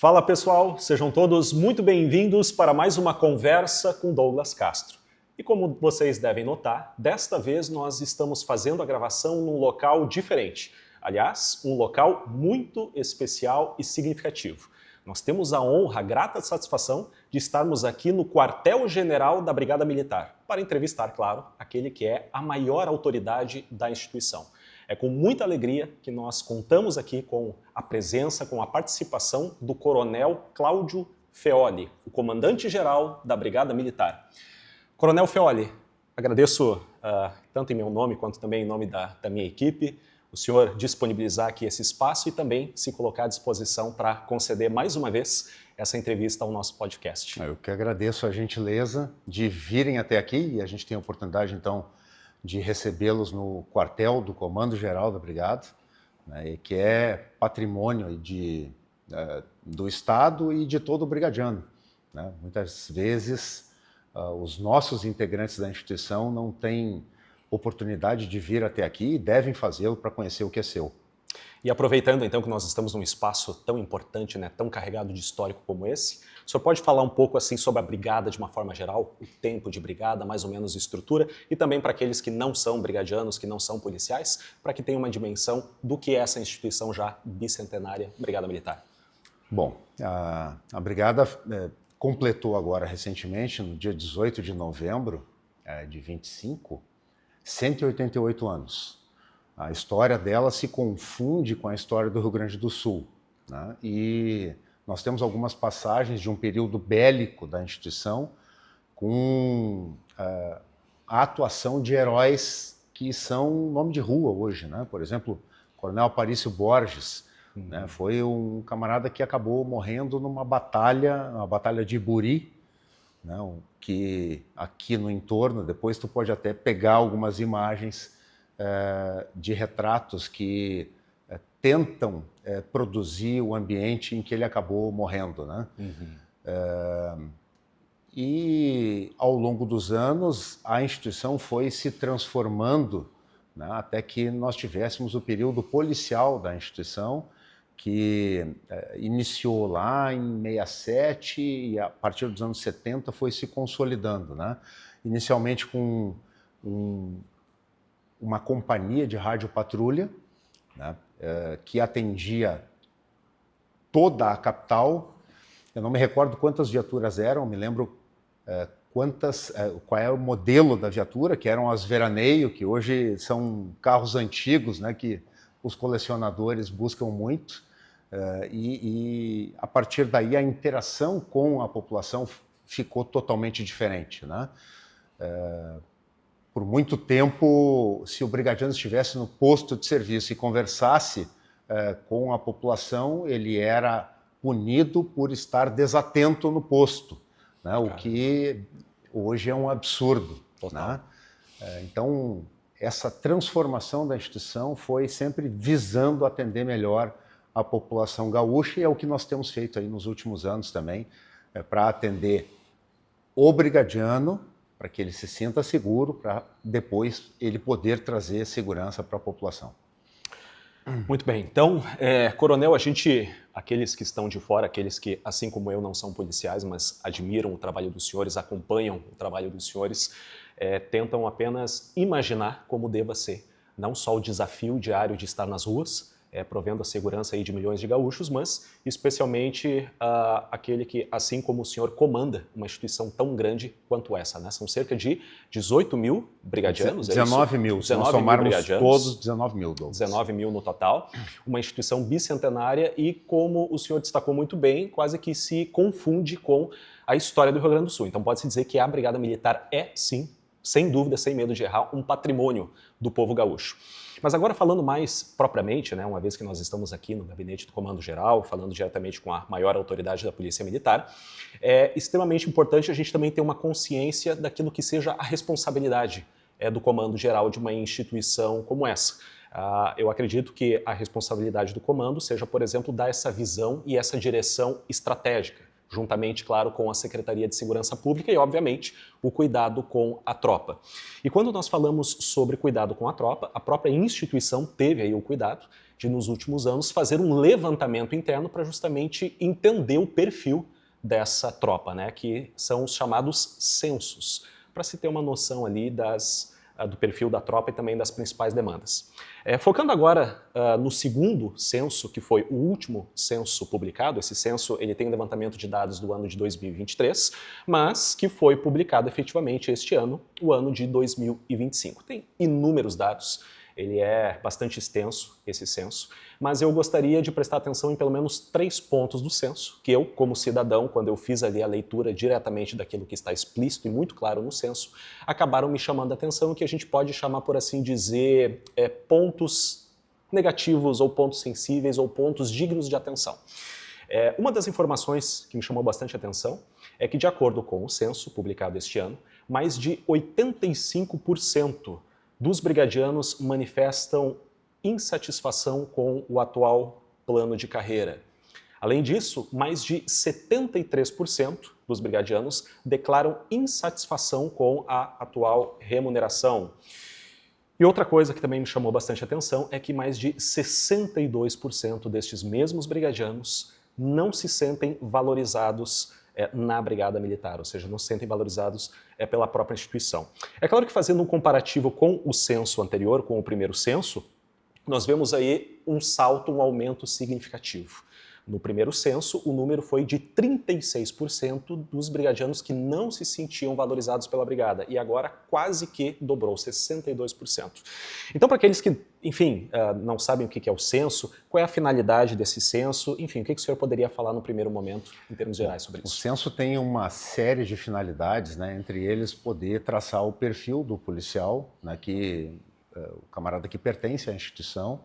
Fala pessoal, sejam todos muito bem-vindos para mais uma conversa com Douglas Castro. E como vocês devem notar, desta vez nós estamos fazendo a gravação num local diferente. Aliás, um local muito especial e significativo. Nós temos a honra, a grata satisfação de estarmos aqui no quartel-general da Brigada Militar, para entrevistar, claro, aquele que é a maior autoridade da instituição. É com muita alegria que nós contamos aqui com a presença, com a participação do Coronel Cláudio Feoli, o comandante-geral da Brigada Militar. Coronel Feoli, agradeço tanto em meu nome quanto também em nome da minha equipe, o senhor disponibilizar aqui esse espaço e também se colocar à disposição para conceder mais uma vez essa entrevista ao nosso podcast. Eu que agradeço a gentileza de virem até aqui e a gente tem a oportunidade então de recebê-los no quartel do Comando Geral da Brigada, né, que é patrimônio do Estado e de todo o brigadiano, né? Muitas vezes os nossos integrantes da instituição não têm oportunidade de vir até aqui e devem fazê-lo para conhecer o que é seu. E aproveitando então que nós estamos num espaço tão importante, né, tão carregado de histórico como esse, o senhor pode falar um pouco assim sobre a brigada de uma forma geral, o tempo de brigada, mais ou menos estrutura, e também para aqueles que não são brigadianos, que não são policiais, para que tenham uma dimensão do que é essa instituição já bicentenária, Brigada Militar? Bom, a brigada completou agora recentemente, no dia 18 de novembro de 25, 188 anos. A história dela se confunde com a história do Rio Grande do Sul, né? E nós temos algumas passagens de um período bélico da instituição com a atuação de heróis que são nome de rua hoje, né? Por exemplo, Coronel Aparício Borges, né? Foi um camarada que acabou morrendo numa batalha, a Batalha de Iburi, né? Que aqui no entorno, depois tu pode até pegar algumas imagens de retratos que tentam produzir o ambiente em que ele acabou morrendo, né? E ao longo dos anos a instituição foi se transformando, né, até que nós tivéssemos o período policial da instituição, que iniciou lá em 67 e a partir dos anos 70 foi se consolidando, né? Inicialmente com uma companhia de rádio patrulha, né, que atendia toda a capital. Eu não me recordo quantas viaturas eram, me lembro qual era o modelo da viatura, que eram as veraneio, que hoje são carros antigos, né, que os colecionadores buscam muito, e a partir daí a interação com a população ficou totalmente diferente, né? Por muito tempo, se o brigadiano estivesse no posto de serviço e conversasse com a população, ele era punido por estar desatento no posto, né? O que hoje é um absurdo, né? Então, essa transformação da instituição foi sempre visando atender melhor a população gaúcha, e é o que nós temos feito aí nos últimos anos também, para atender o brigadiano, para que ele se sinta seguro, para depois ele poder trazer segurança para a população. Muito bem. Então, Coronel, aqueles que estão de fora, aqueles que, assim como eu, não são policiais, mas admiram o trabalho dos senhores, acompanham o trabalho dos senhores, tentam apenas imaginar como deva ser, não só o desafio diário de estar nas ruas, provendo a segurança aí de milhões de gaúchos, mas especialmente aquele que, assim como o senhor, comanda uma instituição tão grande quanto essa, né? São cerca de 18 mil brigadianos, 19 mil, se nós somarmos todos, 19 mil. 19 mil no total, uma instituição bicentenária e, como o senhor destacou muito bem, quase que se confunde com a história do Rio Grande do Sul. Então pode-se dizer que a Brigada Militar é, sim, sem dúvida, sem medo de errar, um patrimônio do povo gaúcho. Mas agora falando mais propriamente, né, uma vez que nós estamos aqui no gabinete do Comando Geral, falando diretamente com a maior autoridade da Polícia Militar, é extremamente importante a gente também ter uma consciência daquilo que seja a responsabilidade do Comando Geral de uma instituição como essa. Eu acredito que a responsabilidade do comando seja, por exemplo, dar essa visão e essa direção estratégica, juntamente, claro, com a Secretaria de Segurança Pública e, obviamente, o cuidado com a tropa. E quando nós falamos sobre cuidado com a tropa, a própria instituição teve aí o cuidado de, nos últimos anos, fazer um levantamento interno para justamente entender o perfil dessa tropa, né, que são os chamados censos, para se ter uma noção ali do perfil da tropa e também das principais demandas. Focando agora no segundo censo, que foi o último censo publicado, esse censo ele tem um levantamento de dados do ano de 2023, mas que foi publicado efetivamente este ano, o ano de 2025. Tem inúmeros dados, ele é bastante extenso, esse censo, mas eu gostaria de prestar atenção em pelo menos 3 pontos do censo, que eu, como cidadão, quando eu fiz ali a leitura diretamente daquilo que está explícito e muito claro no censo, acabaram me chamando a atenção, que a gente pode chamar, por assim dizer, pontos negativos ou pontos sensíveis ou pontos dignos de atenção. Uma das informações que me chamou bastante atenção é que, de acordo com o censo publicado este ano, mais de 85% dos brigadianos manifestam insatisfação com o atual plano de carreira. Além disso, mais de 73% dos brigadianos declaram insatisfação com a atual remuneração. E outra coisa que também me chamou bastante atenção é que mais de 62% destes mesmos brigadianos não se sentem valorizados na Brigada Militar, ou seja, não se sentem valorizados pela própria instituição. É claro que, fazendo um comparativo com o censo anterior, com o primeiro censo, nós vemos aí um salto, um aumento significativo. No primeiro censo, o número foi de 36% dos brigadianos que não se sentiam valorizados pela brigada, e agora quase que dobrou, 62%. Então, para aqueles que, enfim, não sabem o que é o censo, qual é a finalidade desse censo, enfim, o que o senhor poderia falar no primeiro momento, em termos gerais, sobre isso? O censo tem uma série de finalidades, né, entre eles poder traçar o perfil do policial, né, o camarada que pertence à instituição,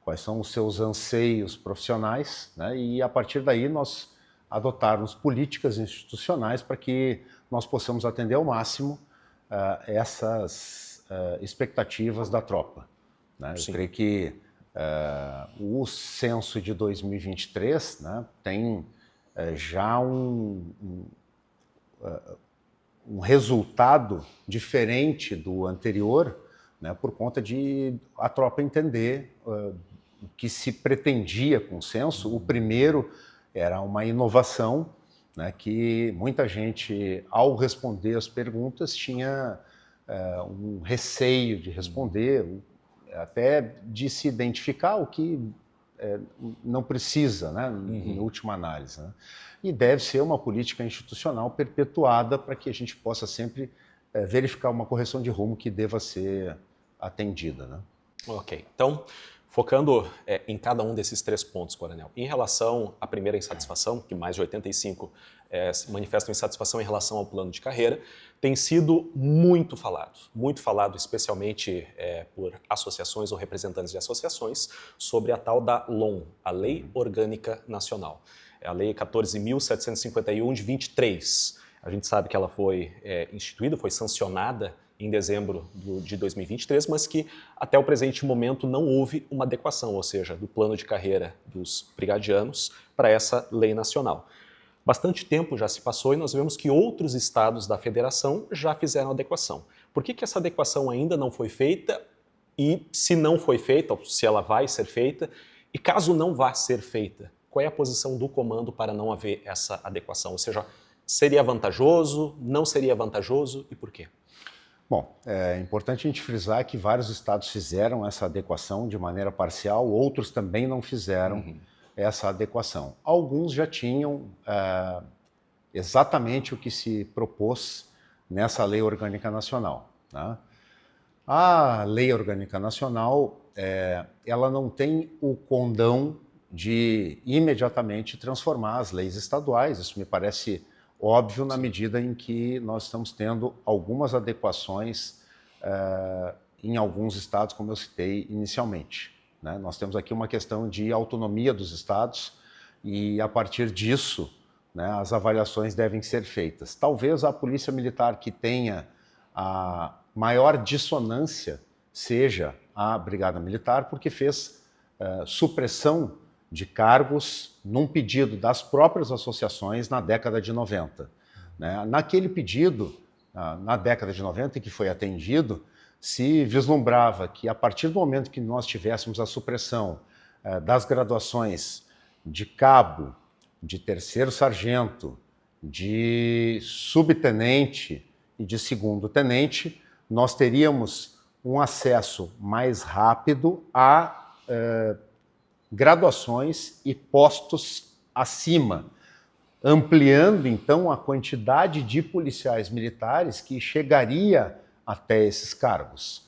quais são os seus anseios profissionais, né, e a partir daí nós adotarmos políticas institucionais para que nós possamos atender ao máximo essas expectativas da tropa. Né? Eu creio que o censo de 2023, né, tem já um resultado diferente do anterior, né, por conta de a tropa entender o que se pretendia com o censo. O primeiro era uma inovação, né, que muita gente, ao responder as perguntas, tinha um receio de responder, até de se identificar o que não precisa, né, em última análise. Né? E deve ser uma política institucional perpetuada para que a gente possa sempre verificar uma correção de rumo que deva ser atendida. Né? Ok, então, focando em cada um desses 3 pontos, Coronel, em relação à primeira insatisfação, que mais de 85% manifestam insatisfação em relação ao plano de carreira, tem sido muito falado especialmente por associações ou representantes de associações, sobre a tal da LON, a Lei Orgânica Nacional. É a Lei 14.751 de 23. A gente sabe que ela foi instituída, foi sancionada em dezembro de 2023, mas que até o presente momento não houve uma adequação, ou seja, do plano de carreira dos brigadianos para essa lei nacional. Bastante tempo já se passou e nós vemos que outros estados da federação já fizeram adequação. Por que essa adequação ainda não foi feita? E se não foi feita, ou se ela vai ser feita, e caso não vá ser feita, qual é a posição do comando para não haver essa adequação? Ou seja, seria vantajoso, não seria vantajoso e por quê? Bom, é importante a gente frisar que vários estados fizeram essa adequação de maneira parcial, outros também não fizeram essa adequação. Alguns já tinham exatamente o que se propôs nessa Lei Orgânica Nacional. Né? A Lei Orgânica Nacional, ela não tem o condão de imediatamente transformar as leis estaduais, isso me parece óbvio na medida em que nós estamos tendo algumas adequações em alguns estados, como eu citei inicialmente. Né? Nós temos aqui uma questão de autonomia dos estados e, a partir disso, né, as avaliações devem ser feitas. Talvez a Polícia Militar que tenha a maior dissonância seja a Brigada Militar, porque fez supressão de cargos num pedido das próprias associações na década de 90. Né? Naquele pedido, na década de 90, que foi atendido, se vislumbrava que, a partir do momento que nós tivéssemos a supressão das graduações de cabo, de terceiro sargento, de subtenente e de segundo tenente, nós teríamos um acesso mais rápido a graduações e postos acima, ampliando então a quantidade de policiais militares que chegaria até esses cargos.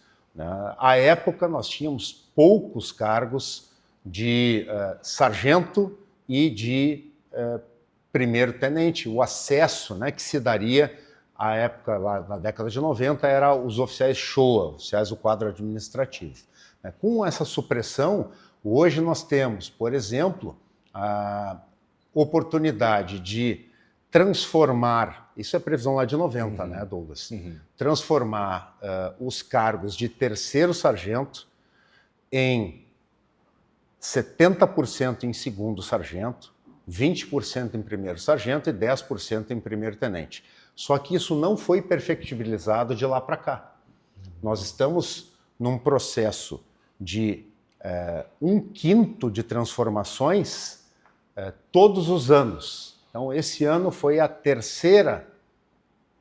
À época nós tínhamos poucos cargos de sargento e de primeiro tenente. O acesso, né, que se daria à época, lá na década de 90, era os oficiais Shoa, oficiais do quadro administrativo. Com essa supressão, hoje nós temos, por exemplo, a oportunidade de transformar, isso é previsão lá de 90, né, Douglas? Transformar os cargos de terceiro sargento em 70% em segundo sargento, 20% em primeiro sargento e 10% em primeiro tenente. Só que isso não foi perfectibilizado de lá para cá. Nós estamos num processo de 1/5 de transformações todos os anos. Então, esse ano foi a terceira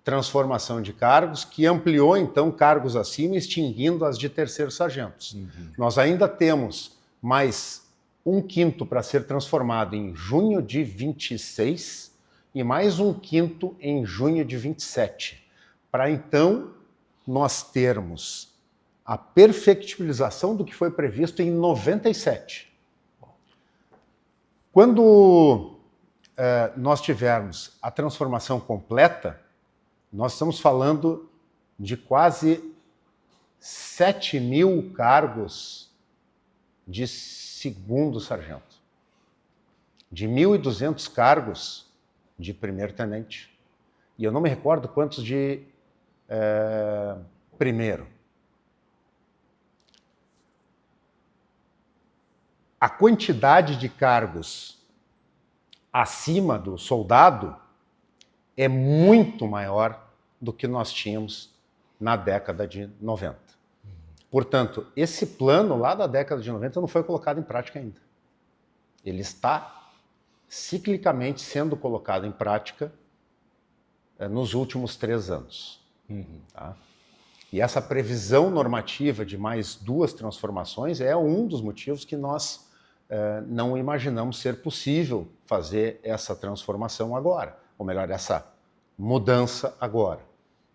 transformação de cargos, que ampliou, então, cargos acima, extinguindo as de terceiro sargentos. Nós ainda temos mais 1/5 para ser transformado em junho de 26 e mais 1/5 em junho de 27, para então nós termos a perfectibilização do que foi previsto em 97. Quando nós tivermos a transformação completa, nós estamos falando de quase 7.000 cargos de segundo sargento, de 1.200 cargos de primeiro tenente, e eu não me recordo quantos de primeiro. A quantidade de cargos acima do soldado é muito maior do que nós tínhamos na década de 90. Portanto, esse plano lá da década de 90 não foi colocado em prática ainda. Ele está ciclicamente sendo colocado em prática nos últimos 3 anos. Tá? E essa previsão normativa de mais 2 transformações é um dos motivos que nós não imaginamos ser possível fazer essa transformação agora, ou melhor, essa mudança agora.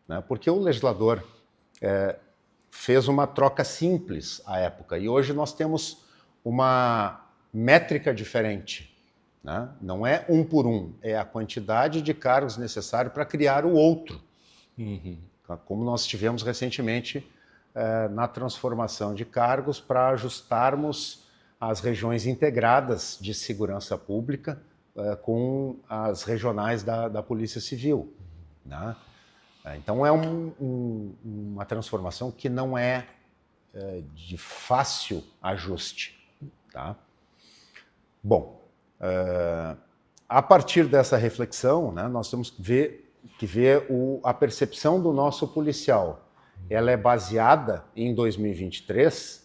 Né? Porque o legislador fez uma troca simples à época, e hoje nós temos uma métrica diferente. Né? Não é 1 por 1, é a quantidade de cargos necessários para criar o outro. Como nós tivemos recentemente na transformação de cargos para ajustarmos as regiões integradas de segurança pública com as regionais da Polícia Civil. Né? Então é uma transformação que não é de fácil ajuste. Tá? Bom, a partir dessa reflexão, né, nós temos que ver a percepção do nosso policial. Ela é baseada em 2023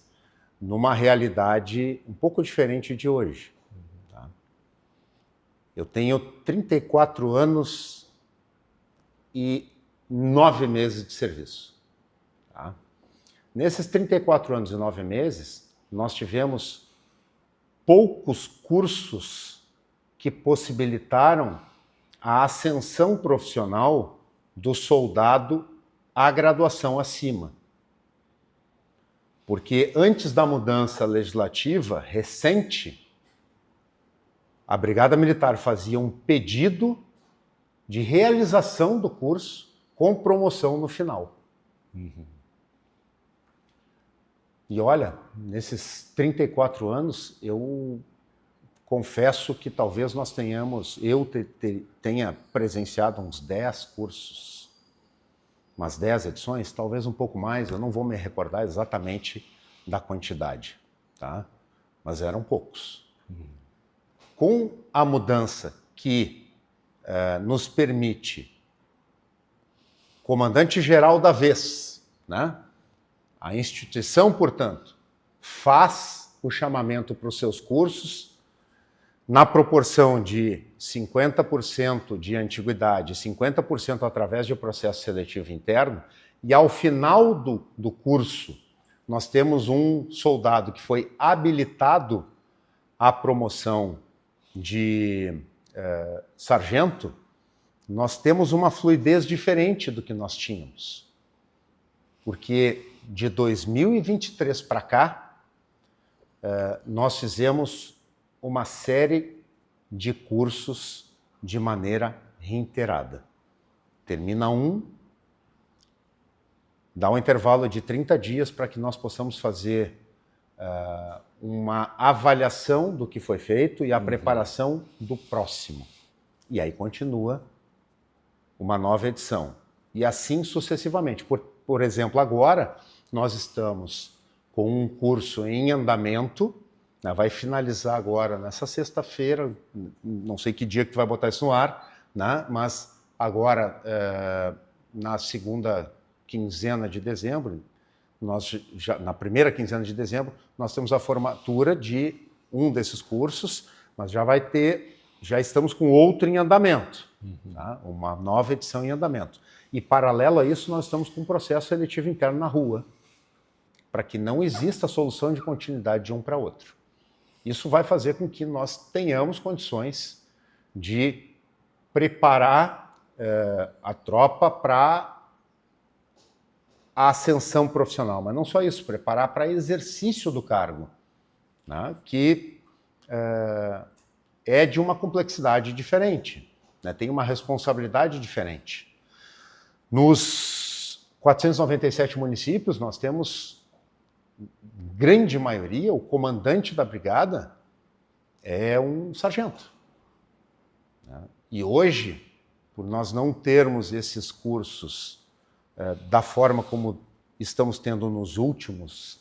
numa realidade um pouco diferente de hoje. Tá? Eu tenho 34 anos e 9 meses de serviço. Tá? Nesses 34 anos e 9 meses, nós tivemos poucos cursos que possibilitaram a ascensão profissional do soldado à graduação acima. Porque antes da mudança legislativa recente, a Brigada Militar fazia um pedido de realização do curso com promoção no final. E olha, nesses 34 anos, eu confesso que talvez nós tenhamos, tenha presenciado uns 10 cursos, umas 10 edições, talvez um pouco mais, eu não vou me recordar exatamente da quantidade, tá? Mas eram poucos. Com a mudança que nos permite, comandante-geral da vez, né? A instituição, portanto, faz o chamamento para os seus cursos na proporção de 50% de antiguidade, 50% através de processo seletivo interno, e ao final do curso nós temos um soldado que foi habilitado à promoção de sargento, nós temos uma fluidez diferente do que nós tínhamos. Porque de 2023 para cá, nós fizemos uma série de cursos de maneira reiterada. Termina um, dá um intervalo de 30 dias para que nós possamos fazer uma avaliação do que foi feito e a preparação do próximo. E aí continua uma nova edição. E assim sucessivamente. Por exemplo, agora nós estamos com um curso em andamento, né, vai finalizar agora nessa sexta-feira, não sei que dia que tu vai botar isso no ar, né, mas agora, na segunda quinzena de dezembro, na primeira quinzena de dezembro, nós temos a formatura de um desses cursos, mas já estamos com outro em andamento, tá? Uma nova edição em andamento. E paralelo a isso, nós estamos com um processo seletivo interno na rua, para que não exista solução de continuidade de um para outro. Isso vai fazer com que nós tenhamos condições de preparar a tropa para a ascensão profissional, mas não só isso, preparar para exercício do cargo, né, que é de uma complexidade diferente, né, tem uma responsabilidade diferente. Nos 497 municípios, nós temos, grande maioria, o comandante da brigada é um sargento. Né? E hoje, por nós não termos esses cursos da forma como estamos tendo nos últimos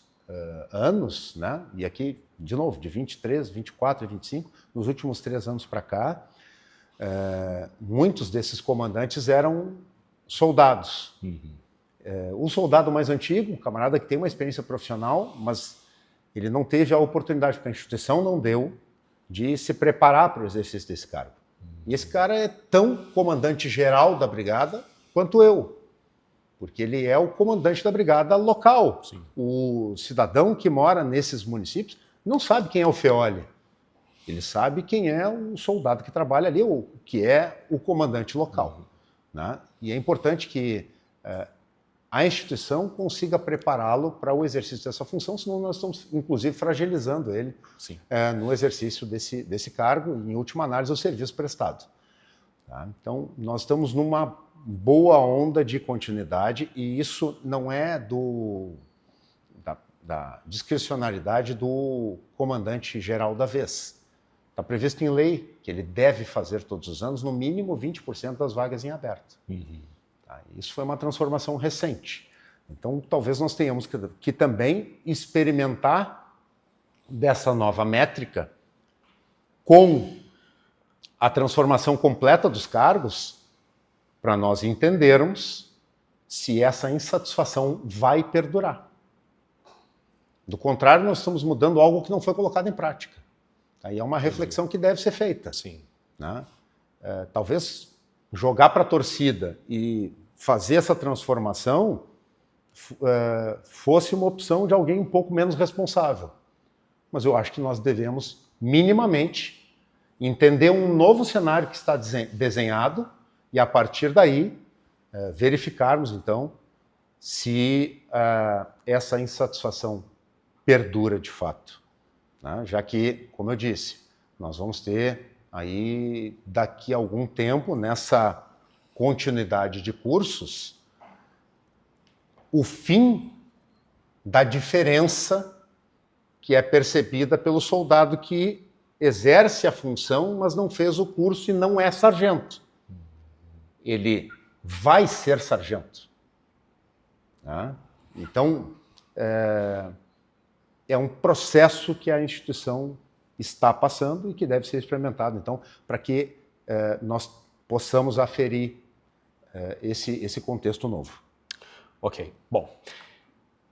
anos, né? E aqui, de novo, de 23, 24 e 25, nos últimos 3 anos para cá, muitos desses comandantes eram soldados. O soldado mais antigo, um camarada que tem uma experiência profissional, mas ele não teve a oportunidade, porque a instituição não deu, de se preparar para o exercício desse cargo. E esse cara é tão comandante geral da brigada quanto eu, porque ele é o comandante da brigada local. Sim. O cidadão que mora nesses municípios não sabe quem é o Feoli. Ele sabe quem é o soldado que trabalha ali, ou que é o comandante local. Né? E é importante que a instituição consiga prepará-lo para o exercício dessa função, senão nós estamos, inclusive, fragilizando ele no exercício desse cargo, em última análise, o serviço prestado. Tá? Então, nós estamos numa boa onda de continuidade, e isso não é da discricionariedade do comandante-geral da vez. Está previsto em lei que ele deve fazer todos os anos, no mínimo, 20% das vagas em aberto. Tá? Isso foi uma transformação recente. Então, talvez nós tenhamos que também experimentar dessa nova métrica com a transformação completa dos cargos, para nós entendermos se essa insatisfação vai perdurar. Do contrário, nós estamos mudando algo que não foi colocado em prática. Aí é uma reflexão que deve ser feita. Sim. Né? Talvez jogar para a torcida e fazer essa transformação fosse uma opção de alguém um pouco menos responsável. Mas eu acho que nós devemos, minimamente, entender um novo cenário que está desenhado e, a partir daí, verificarmos, então, se essa insatisfação perdura de fato. Né? Já que, como eu disse, nós vamos ter aí, daqui a algum tempo, nessa continuidade de cursos, o fim da diferença que é percebida pelo soldado que exerce a função, mas não fez o curso e não é sargento. Ele vai ser sargento. Tá? Então, é um processo que a instituição está passando e que deve ser experimentado, então, para que nós possamos aferir esse contexto novo. Ok. Bom,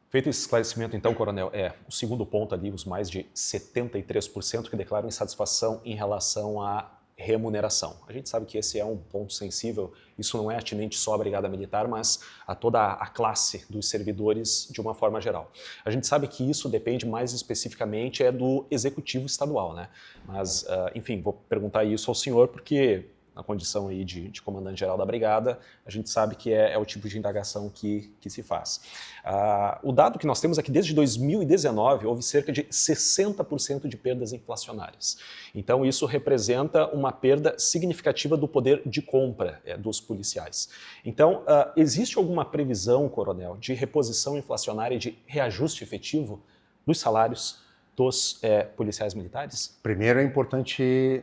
Feito esse esclarecimento, então, coronel, o segundo ponto ali, os mais de 73% que declaram insatisfação em relação à remuneração. A gente sabe que esse é um ponto sensível, isso não é atinente só à Brigada Militar, mas a toda a classe dos servidores de uma forma geral. A gente sabe que isso depende mais especificamente do Executivo Estadual, né? Mas, enfim, vou perguntar isso ao senhor porque, na condição aí de comandante-geral da Brigada, a gente sabe que é o tipo de indagação que se faz. O dado que nós temos é que desde 2019 houve cerca de 60% de perdas inflacionárias. Então isso representa uma perda significativa do poder de compra dos policiais. Então existe alguma previsão, coronel, de reposição inflacionária e de reajuste efetivo dos salários dos policiais militares? Primeiro é importante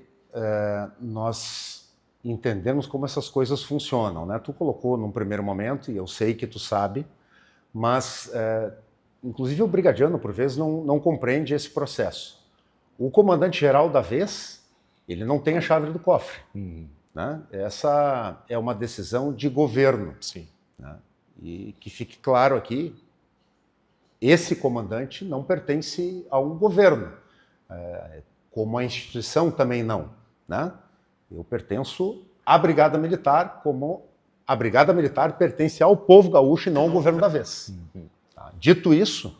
nós entendermos como essas coisas funcionam, né? Tu colocou num primeiro momento, e eu sei que tu sabe, mas inclusive o brigadiano, por vezes, não compreende esse processo. O comandante-geral da vez, ele não tem a chave do cofre. Né? Essa é uma decisão de governo. Sim. Né? E que fique claro aqui, esse comandante não pertence a um governo, como a instituição também não. Né? Eu pertenço à Brigada Militar, como a Brigada Militar pertence ao povo gaúcho e não ao governo da vez. Tá? Dito isso,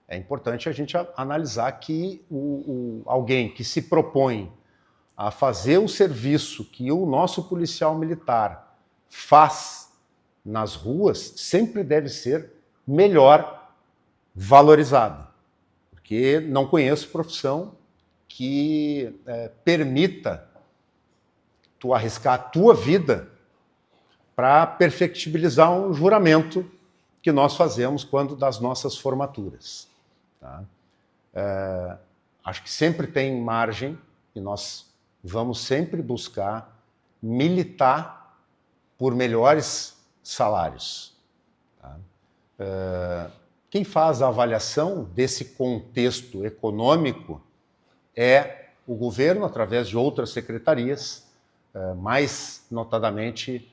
é importante a gente analisar que alguém que se propõe a fazer o serviço que o nosso policial militar faz nas ruas sempre deve ser melhor valorizado. Porque não conheço profissão que permita tu arriscar a tua vida para perfectibilizar um juramento que nós fazemos quando das nossas formaturas. Tá? Acho que sempre tem margem e nós vamos sempre buscar militar por melhores salários. Tá? Quem faz a avaliação desse contexto econômico é o governo, através de outras secretarias, mais notadamente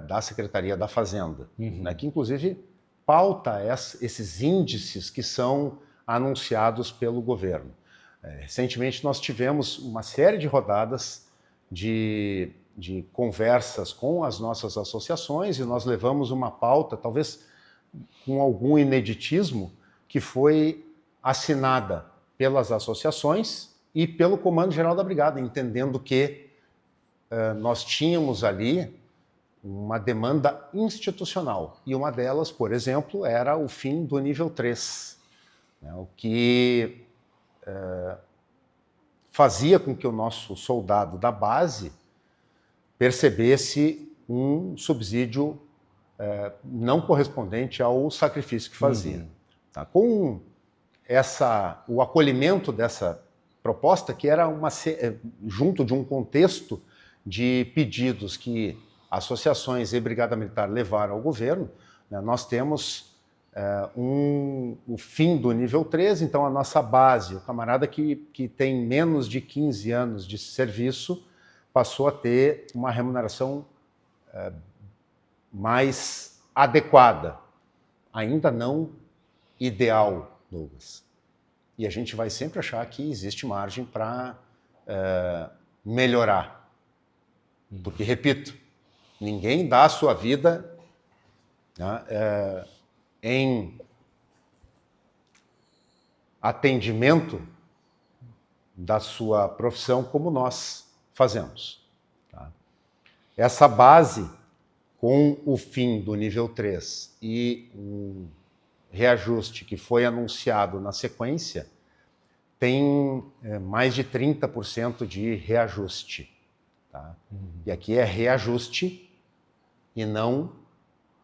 da Secretaria da Fazenda, né, que inclusive pauta esses índices que são anunciados pelo governo. Recentemente nós tivemos uma série de rodadas de conversas com as nossas associações e nós levamos uma pauta, talvez com algum ineditismo, que foi assinada pelas associações e pelo Comando-Geral da Brigada, entendendo que nós tínhamos ali uma demanda institucional. E uma delas, por exemplo, era o fim do nível 3, né, o que fazia com que o nosso soldado da base percebesse um subsídio não correspondente ao sacrifício que fazia. Tá? Com o acolhimento dessa proposta, que era junto de um contexto de pedidos que associações e Brigada Militar levaram ao governo, né, nós temos o fim do nível 3, então a nossa base, o camarada que tem menos de 15 anos de serviço, passou a ter uma remuneração mais adequada, ainda não ideal, Douglas. E a gente vai sempre achar que existe margem para melhorar. Porque, repito, ninguém dá a sua vida, né, em atendimento da sua profissão como nós fazemos. Tá? Essa base, com o fim do nível 3 e um reajuste que foi anunciado na sequência, tem mais de 30% de reajuste. Tá? E aqui é reajuste e não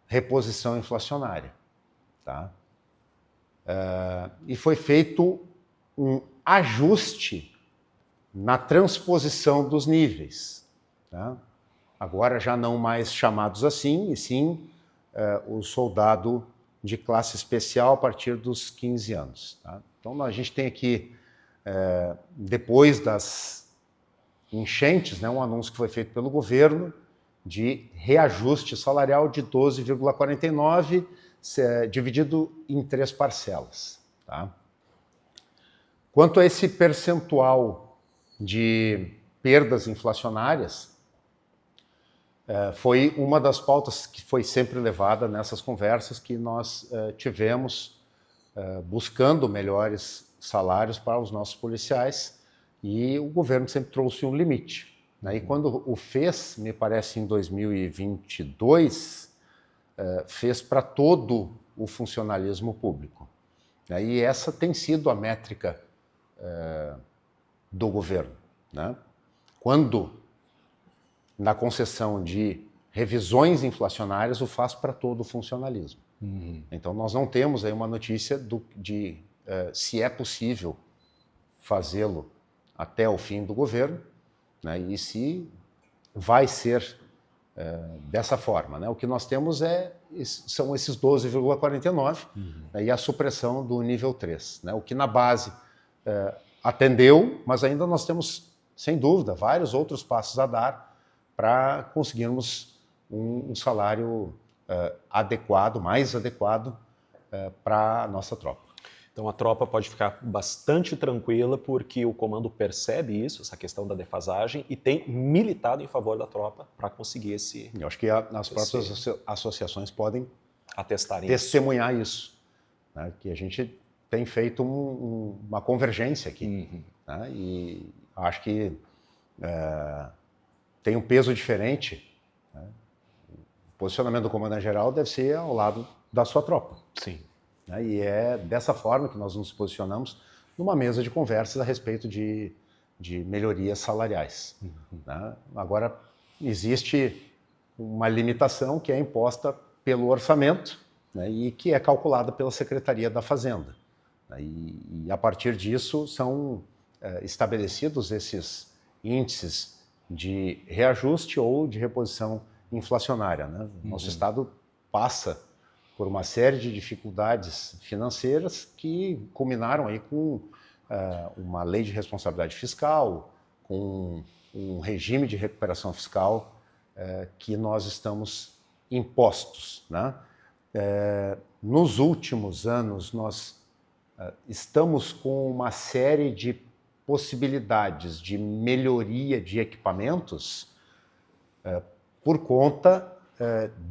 reposição inflacionária. Tá? E foi feito um ajuste na transposição dos níveis. Tá? Agora já não mais chamados assim, e sim o soldado de classe especial a partir dos 15 anos. Tá? Então a gente tem aqui, depois das enchentes, né, um anúncio que foi feito pelo governo de reajuste salarial de 12,49, dividido em 3 parcelas. Tá? Quanto a esse percentual de perdas inflacionárias, foi uma das pautas que foi sempre levada nessas conversas que nós tivemos buscando melhores salários para os nossos policiais, e o governo sempre trouxe um limite. Né? E quando o fez, me parece em 2022, fez para todo o funcionalismo público. Né? E essa tem sido a métrica do governo. Né? Quando, na concessão de revisões inflacionárias, o faz para todo o funcionalismo. Então, nós não temos aí uma notícia de se é possível fazê-lo até o fim do governo, né, e se vai ser dessa forma. Né? O que nós temos são esses 12,49 né, e a supressão do nível 3, né, o que na base atendeu, mas ainda nós temos, sem dúvida, vários outros passos a dar para conseguirmos um salário adequado, mais adequado para a nossa tropa. Então a tropa pode ficar bastante tranquila porque o comando percebe isso, essa questão da defasagem, e tem militado em favor da tropa para conseguir esse... Eu acho que as próprias associações podem testemunhar isso, né? Que a gente tem feito uma convergência aqui. Né? E acho que tem um peso diferente. Né? O posicionamento do comandante-geral deve ser ao lado da sua tropa. Sim. Né? E é dessa forma que nós nos posicionamos numa mesa de conversas a respeito de melhorias salariais. Né? Agora, existe uma limitação que é imposta pelo orçamento, né? E que é calculada pela Secretaria da Fazenda. Né? E a partir disso são estabelecidos esses índices de reajuste ou de reposição inflacionária. Né? Nosso Estado passa por uma série de dificuldades financeiras que culminaram aí com uma lei de responsabilidade fiscal, com um regime de recuperação fiscal que nós estamos impostos. Né? Nos últimos anos, nós estamos com uma série de possibilidades de melhoria de equipamentos por conta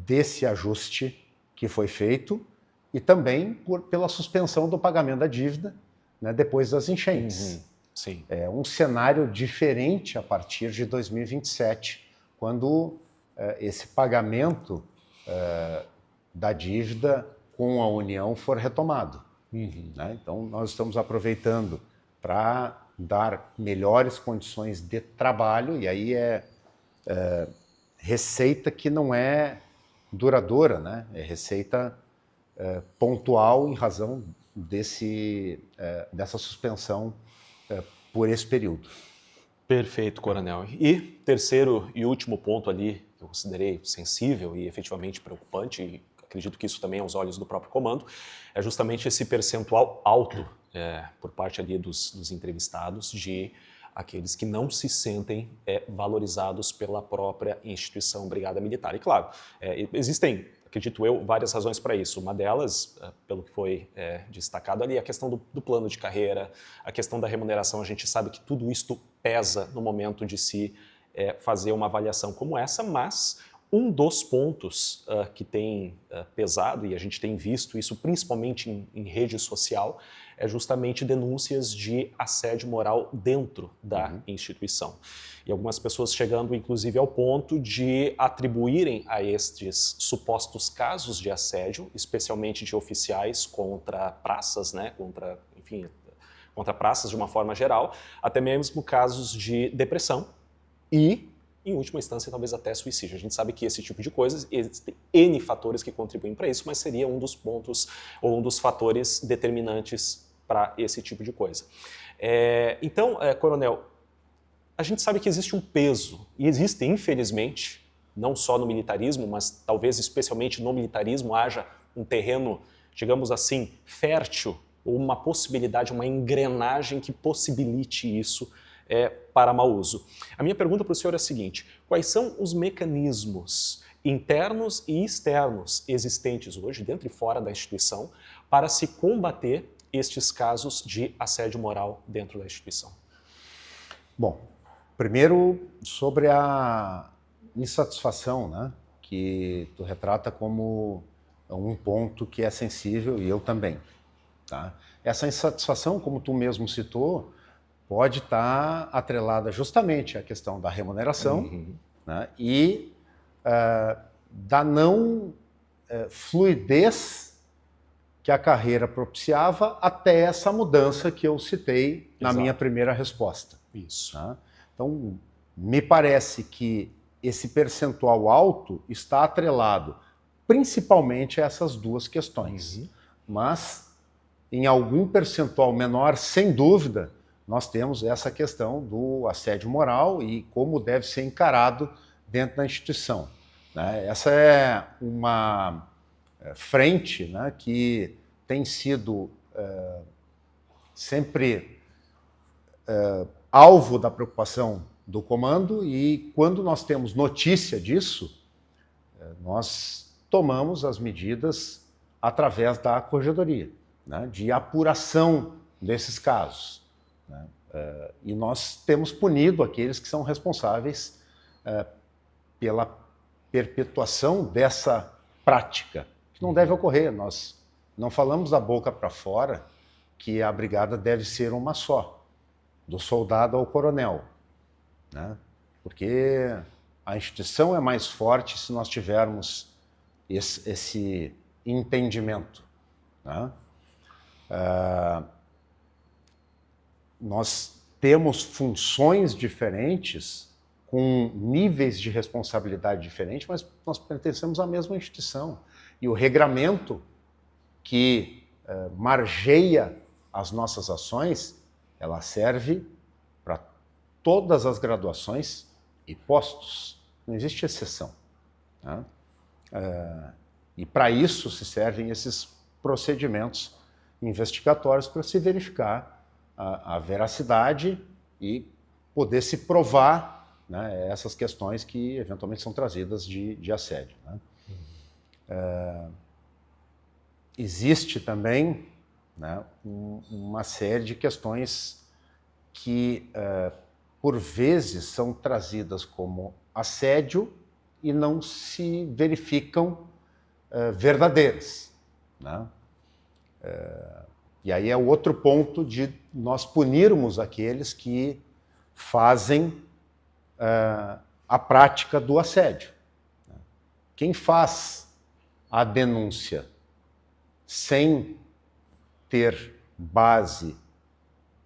desse ajuste que foi feito e também pela suspensão do pagamento da dívida, né, depois das enchentes. Sim. É um cenário diferente a partir de 2027, quando esse pagamento da dívida com a União for retomado. Né? Então, nós estamos aproveitando para dar melhores condições de trabalho, e aí receita que não é duradoura, né? É receita pontual em razão dessa suspensão por esse período. Perfeito, coronel. E terceiro e último ponto ali, que eu considerei sensível e efetivamente preocupante, e acredito que isso também aos olhos do próprio comando, é justamente esse percentual alto por parte ali dos entrevistados de aqueles que não se sentem valorizados pela própria instituição Brigada Militar. E claro, existem, acredito eu, várias razões para isso. Uma delas, pelo que foi destacado ali, a questão do plano de carreira, a questão da remuneração. A gente sabe que tudo isto pesa no momento de se fazer uma avaliação como essa, mas um dos pontos que tem pesado, e a gente tem visto isso principalmente em rede social, é justamente denúncias de assédio moral dentro da instituição. E algumas pessoas chegando, inclusive, ao ponto de atribuírem a estes supostos casos de assédio, especialmente de oficiais contra praças, né, contra praças de uma forma geral, até mesmo casos de depressão e, em última instância, talvez até suicídio. A gente sabe que esse tipo de coisas, existem N fatores que contribuem para isso, mas seria um dos pontos ou um dos fatores determinantes para esse tipo de coisa. Então, coronel, a gente sabe que existe um peso, e existe, infelizmente, não só no militarismo, mas talvez especialmente no militarismo, haja um terreno, digamos assim, fértil, ou uma possibilidade, uma engrenagem que possibilite isso para mau uso. A minha pergunta para o senhor é a seguinte: quais são os mecanismos internos e externos existentes hoje, dentro e fora da instituição, para se combater estes casos de assédio moral dentro da instituição? Bom, primeiro sobre a insatisfação, né, que tu retrata como um ponto que é sensível, e eu também. Tá? Essa insatisfação, como tu mesmo citou, pode estar atrelada justamente à questão da remuneração, né, e da não fluidez que a carreira propiciava até essa mudança que eu citei na minha primeira resposta. Isso. Tá? Então, me parece que esse percentual alto está atrelado principalmente a essas duas questões. Mas, em algum percentual menor, sem dúvida, nós temos essa questão do assédio moral e como deve ser encarado dentro da instituição. Essa é uma frente, né, que tem sido sempre alvo da preocupação do comando, e quando nós temos notícia disso, nós tomamos as medidas através da corregedoria, né, de apuração desses casos. Né, e nós temos punido aqueles que são responsáveis pela perpetuação dessa prática, que não deve ocorrer. Nós não falamos da boca para fora que a brigada deve ser uma só, do soldado ao coronel, né? Porque a instituição é mais forte se nós tivermos esse entendimento, né? Nós temos funções diferentes, com níveis de responsabilidade diferentes, mas nós pertencemos à mesma instituição. E o regramento que margeia as nossas ações, ela serve para todas as graduações e postos. Não existe exceção. Né? E para isso se servem esses procedimentos investigatórios para se verificar a veracidade e poder se provar, né, essas questões que eventualmente são trazidas de assédio. Né? Existe também, né, uma série de questões que, por vezes, são trazidas como assédio e não se verificam verdadeiras. Né? E aí é o outro ponto de nós punirmos aqueles que fazem a prática do assédio. Quem faz a denúncia sem ter base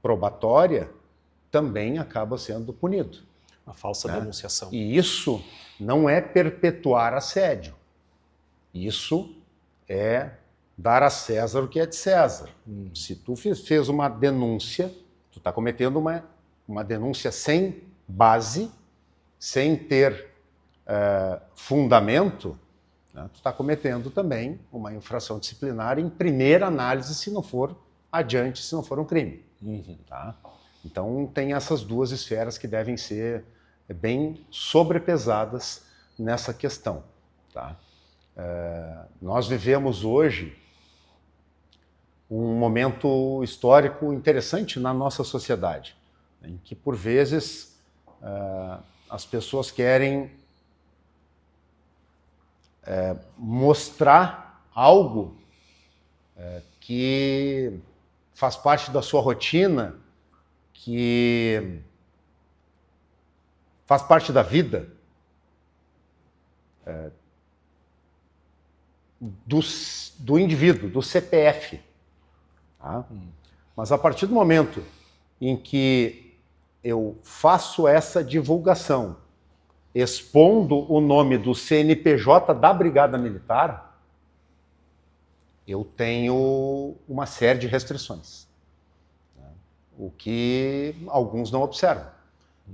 probatória também acaba sendo punido. A falsa denunciação. E isso não é perpetuar assédio. Isso é dar a César o que é de César. Se tu fez uma denúncia, tu está cometendo uma denúncia sem base, sem ter fundamento, né, tu está cometendo também uma infração disciplinar em primeira análise, se não for adiante, se não for um crime. Tá? Então, tem essas duas esferas que devem ser bem sobrepesadas nessa questão. Tá? Nós vivemos hoje um momento histórico interessante na nossa sociedade, em que, por vezes, as pessoas querem mostrar algo que faz parte da sua rotina, que faz parte da vida do indivíduo, do CPF. Tá? Mas a partir do momento em que eu faço essa divulgação, expondo o nome do CNPJ da Brigada Militar, eu tenho uma série de restrições, né? O que alguns não observam.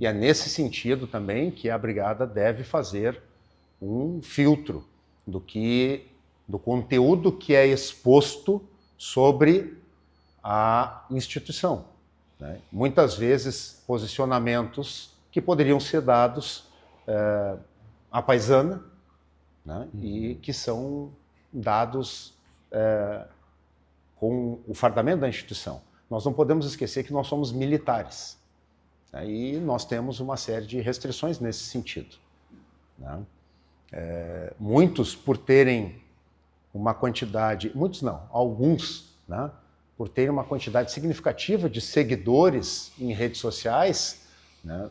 E é nesse sentido também que a Brigada deve fazer um filtro do conteúdo que é exposto sobre a instituição. né? Muitas vezes posicionamentos que poderiam ser dados à paisana, né? E que são dados com o fardamento da instituição. Nós não podemos esquecer que nós somos militares, né? E nós temos uma série de restrições nesse sentido, né? Muitos, por terem uma quantidade, muitos não, alguns, né, por terem uma quantidade significativa de seguidores em redes sociais, né,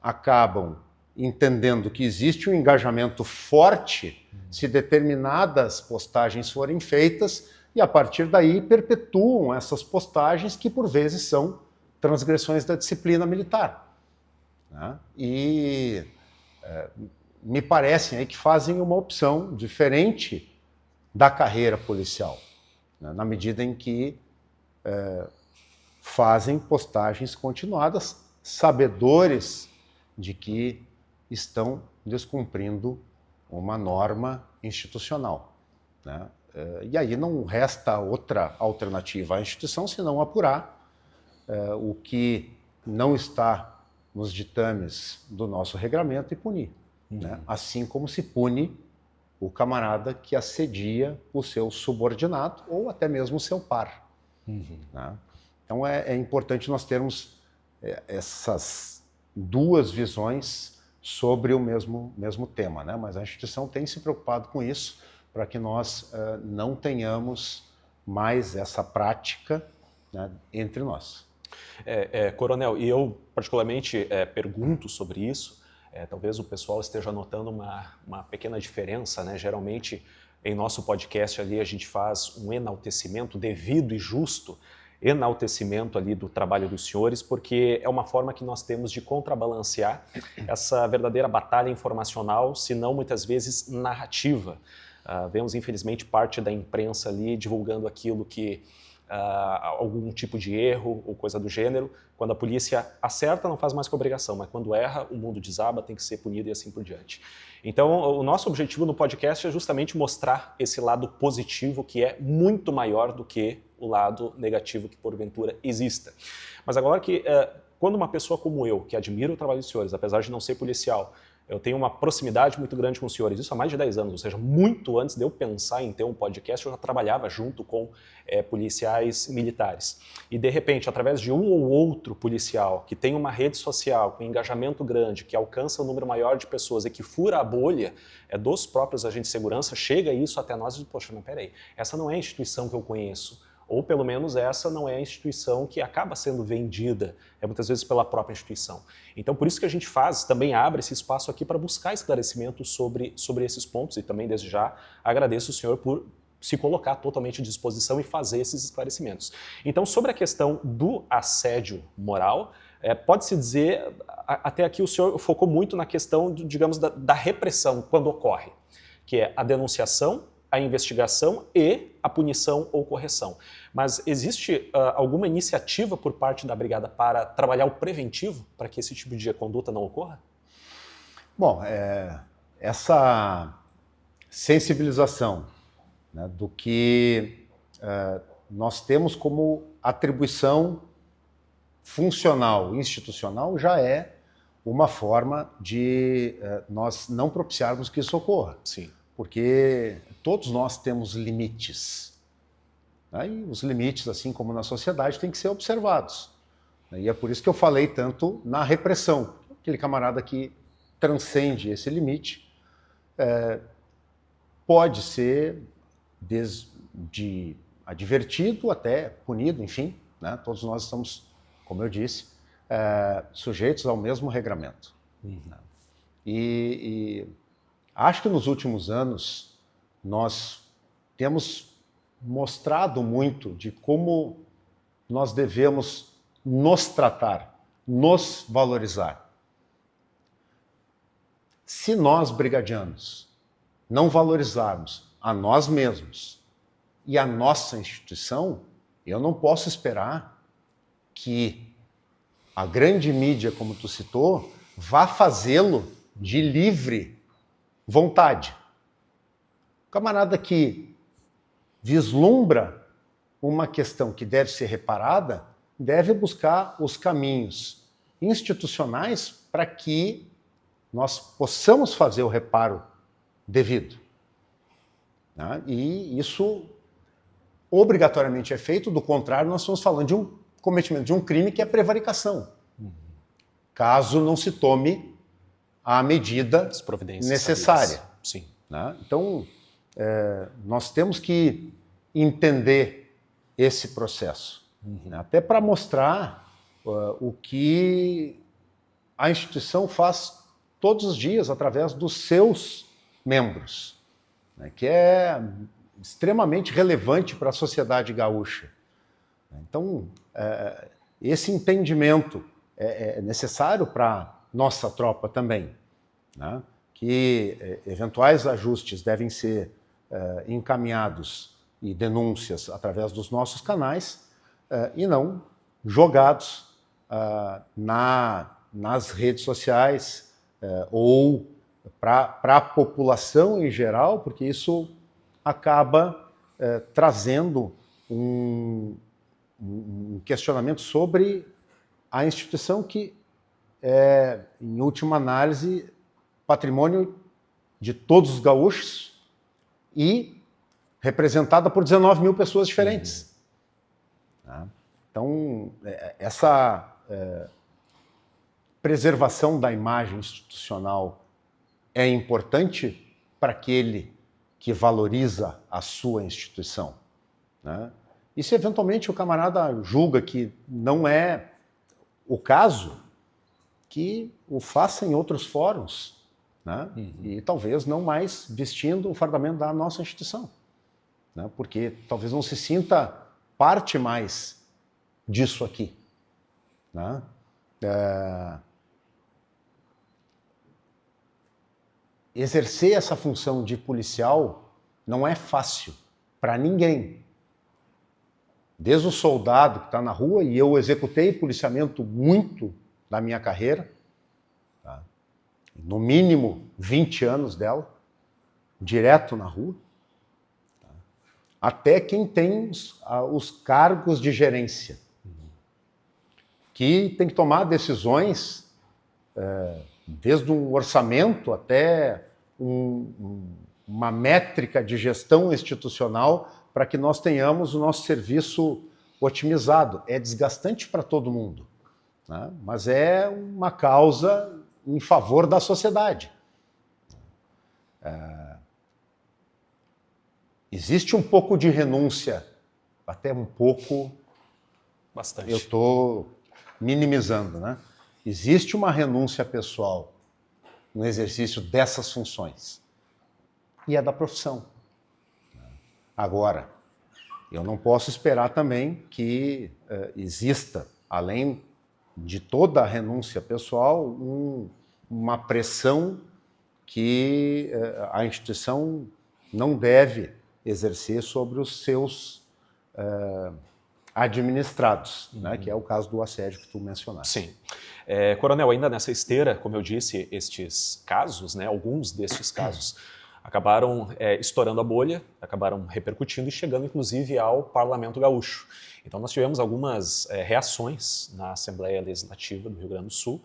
acabam entendendo que existe um engajamento forte se determinadas postagens forem feitas e, a partir daí, perpetuam essas postagens que, por vezes, são transgressões da disciplina militar, né? E me parecem aí que fazem uma opção diferente da carreira policial, né? Na medida em que fazem postagens continuadas, sabedores de que estão descumprindo uma norma institucional, né? E aí não resta outra alternativa à instituição senão apurar o que não está nos ditames do nosso regramento e punir, né? Assim como se pune o camarada que assedia o seu subordinado ou até mesmo o seu par, né? Então é importante nós termos essas duas visões sobre o mesmo tema, né? Mas a instituição tem se preocupado com isso para que nós não tenhamos mais essa prática, né, entre nós. Coronel, e eu particularmente pergunto sobre isso, talvez o pessoal esteja notando uma pequena diferença, né? Geralmente em nosso podcast ali a gente faz um enaltecimento devido e justo, enaltecimento ali do trabalho dos senhores, porque é uma forma que nós temos de contrabalancear essa verdadeira batalha informacional, se não muitas vezes narrativa. Vemos infelizmente parte da imprensa ali divulgando aquilo que algum tipo de erro ou coisa do gênero. Quando a polícia acerta, não faz mais que obrigação, mas quando erra, o mundo desaba, tem que ser punido e assim por diante. Então, o nosso objetivo no podcast é justamente mostrar esse lado positivo, que é muito maior do que o lado negativo que porventura exista. Mas agora que, quando uma pessoa como eu, que admira o trabalho dos senhores, apesar de não ser policial, eu tenho uma proximidade muito grande com os senhores, isso há mais de 10 anos, ou seja, muito antes de eu pensar em ter um podcast, eu já trabalhava junto com policiais militares. E, de repente, através de um ou outro policial que tem uma rede social com engajamento grande, que alcança um número maior de pessoas e que fura a bolha dos próprios agentes de segurança, chega isso até nós e diz, poxa, mas peraí, essa não é a instituição que eu conheço. Ou pelo menos essa não é a instituição que acaba sendo vendida, muitas vezes pela própria instituição. Então por isso que a gente também abre esse espaço aqui para buscar esclarecimento sobre esses pontos, e também desde já agradeço o senhor por se colocar totalmente à disposição e fazer esses esclarecimentos. Então sobre a questão do assédio moral, pode-se dizer, até aqui o senhor focou muito na questão, digamos, da repressão quando ocorre, que é a denunciação, a investigação e a punição ou correção. Mas existe alguma iniciativa por parte da Brigada para trabalhar o preventivo para que esse tipo de conduta não ocorra? Bom, essa sensibilização, né, do que nós temos como atribuição funcional, institucional, já é uma forma de nós não propiciarmos que isso ocorra. Sim. Porque todos nós temos limites, né? E os limites, assim como na sociedade, têm que ser observados. E é por isso que eu falei tanto na repressão. Aquele camarada que transcende esse limite pode ser desde advertido até punido, enfim, né? Todos nós estamos, como eu disse, sujeitos ao mesmo regramento. Né? E acho que nos últimos anos nós temos mostrado muito de como nós devemos nos tratar, nos valorizar. Se nós, brigadianos, não valorizarmos a nós mesmos e a nossa instituição, eu não posso esperar que a grande mídia, como tu citou, vá fazê-lo de livre vontade. O camarada que vislumbra uma questão que deve ser reparada, deve buscar os caminhos institucionais para que nós possamos fazer o reparo devido. Né? E isso obrigatoriamente é feito, do contrário, nós estamos falando de um cometimento de um crime que é prevaricação, caso não se tome a medida necessária. Sim. Né? Então, nós temos que entender esse processo, né? Até para mostrar o que a instituição faz todos os dias através dos seus membros, né? Que é extremamente relevante para a sociedade gaúcha. Então, esse entendimento é necessário para nossa tropa também, né? Que eventuais ajustes devem ser encaminhados e denúncias através dos nossos canais e não jogados nas redes sociais ou para a população em geral, porque isso acaba trazendo um questionamento sobre a instituição que é, em última análise, patrimônio de todos os gaúchos e representada por 19 mil pessoas diferentes. Então, essa preservação da imagem institucional é importante para aquele que valoriza a sua instituição, né? E se eventualmente o camarada julga que não é o caso, que o faça em outros fóruns, né? E talvez não mais vestindo o fardamento da nossa instituição, né? Porque talvez não se sinta parte mais disso aqui, né? Exercer essa função de policial não é fácil para ninguém. Desde o soldado que está na rua, e eu executei policiamento muito na minha carreira, tá? No mínimo 20 anos dela, direto na rua, tá? Até quem tem os cargos de gerência, que tem que tomar decisões, desde um orçamento até uma métrica de gestão institucional para que nós tenhamos o nosso serviço otimizado. É desgastante para todo mundo, né? Mas é uma causa em favor da sociedade. Existe um pouco de renúncia, até um pouco... Bastante. Eu estou minimizando, né? Existe uma renúncia pessoal no exercício dessas funções. E é da profissão. Agora, eu não posso esperar também que exista, além de toda a renúncia pessoal, uma pressão que a instituição não deve exercer sobre os seus administrados, né, que é o caso do assédio que tu mencionaste. Sim. Coronel, ainda nessa esteira, como eu disse, estes casos, né, alguns destes casos, acabaram estourando a bolha, acabaram repercutindo e chegando, inclusive, ao Parlamento Gaúcho. Então, nós tivemos algumas reações na Assembleia Legislativa do Rio Grande do Sul,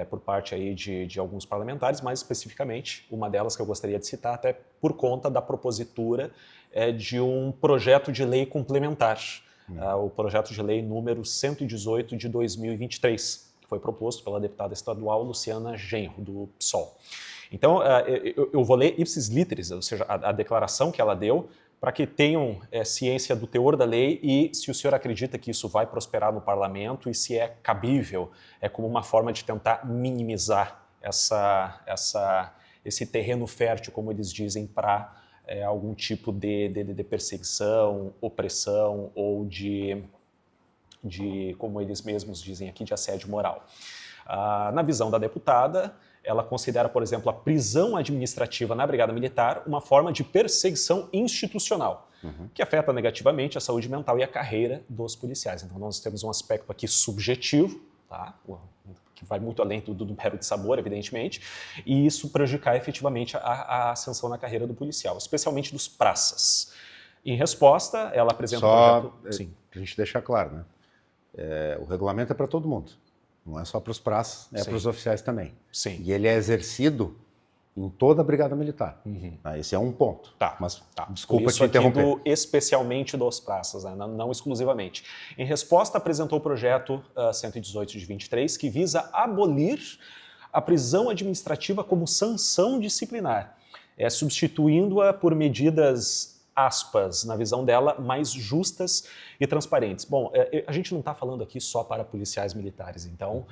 por parte aí de alguns parlamentares, mais especificamente, uma delas que eu gostaria de citar, até por conta da propositura de um projeto de lei complementar, o projeto de lei número 118 de 2023, que foi proposto pela deputada estadual Luciana Genro, do PSOL. Então, eu vou ler ipsis literis, ou seja, a declaração que ela deu, para que tenham ciência do teor da lei e se o senhor acredita que isso vai prosperar no parlamento e se é cabível, como uma forma de tentar minimizar esse terreno fértil, como eles dizem, para algum tipo de perseguição, opressão ou de, como eles mesmos dizem aqui, de assédio moral. Na visão da deputada, ela considera, por exemplo, a prisão administrativa na Brigada Militar uma forma de perseguição institucional, que afeta negativamente a saúde mental e a carreira dos policiais. Então, nós temos um aspecto aqui subjetivo, tá? Que vai muito além do mero de sabor, evidentemente, e isso prejudicar efetivamente a ascensão na carreira do policial, especialmente dos praças. Em resposta, ela apresenta só um projeto... Sim. Para a gente deixar claro, né? o regulamento é para todo mundo. Não é só para os praças, é para os oficiais também. Sim. E ele é exercido em toda a Brigada Militar. Esse é um ponto. Mas desculpa te interromper. Especialmente dos praças, né? Não exclusivamente. Em resposta, apresentou o projeto 118 de 23, que visa abolir a prisão administrativa como sanção disciplinar, substituindo-a por medidas, aspas, na visão dela, mais justas e transparentes. Bom, a gente não está falando aqui só para policiais militares, então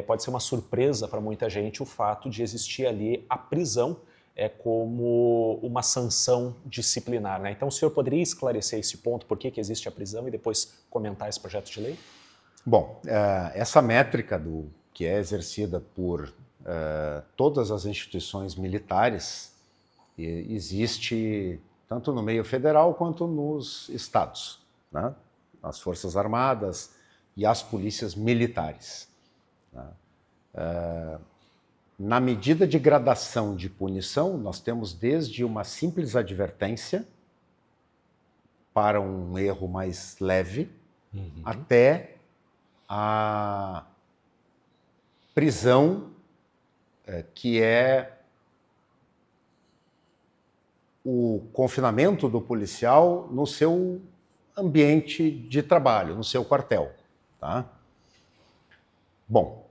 pode ser uma surpresa para muita gente o fato de existir ali a prisão como uma sanção disciplinar, né? Então o senhor poderia esclarecer esse ponto, por que existe a prisão, e depois comentar esse projeto de lei? Bom, essa métrica que é exercida por todas as instituições militares existe tanto no meio federal quanto nos estados, né? As Forças Armadas e as polícias militares, né? Na medida de gradação de punição, nós temos desde uma simples advertência para um erro mais leve, até a prisão, que é o confinamento do policial no seu ambiente de trabalho, no seu quartel. Tá? Bom,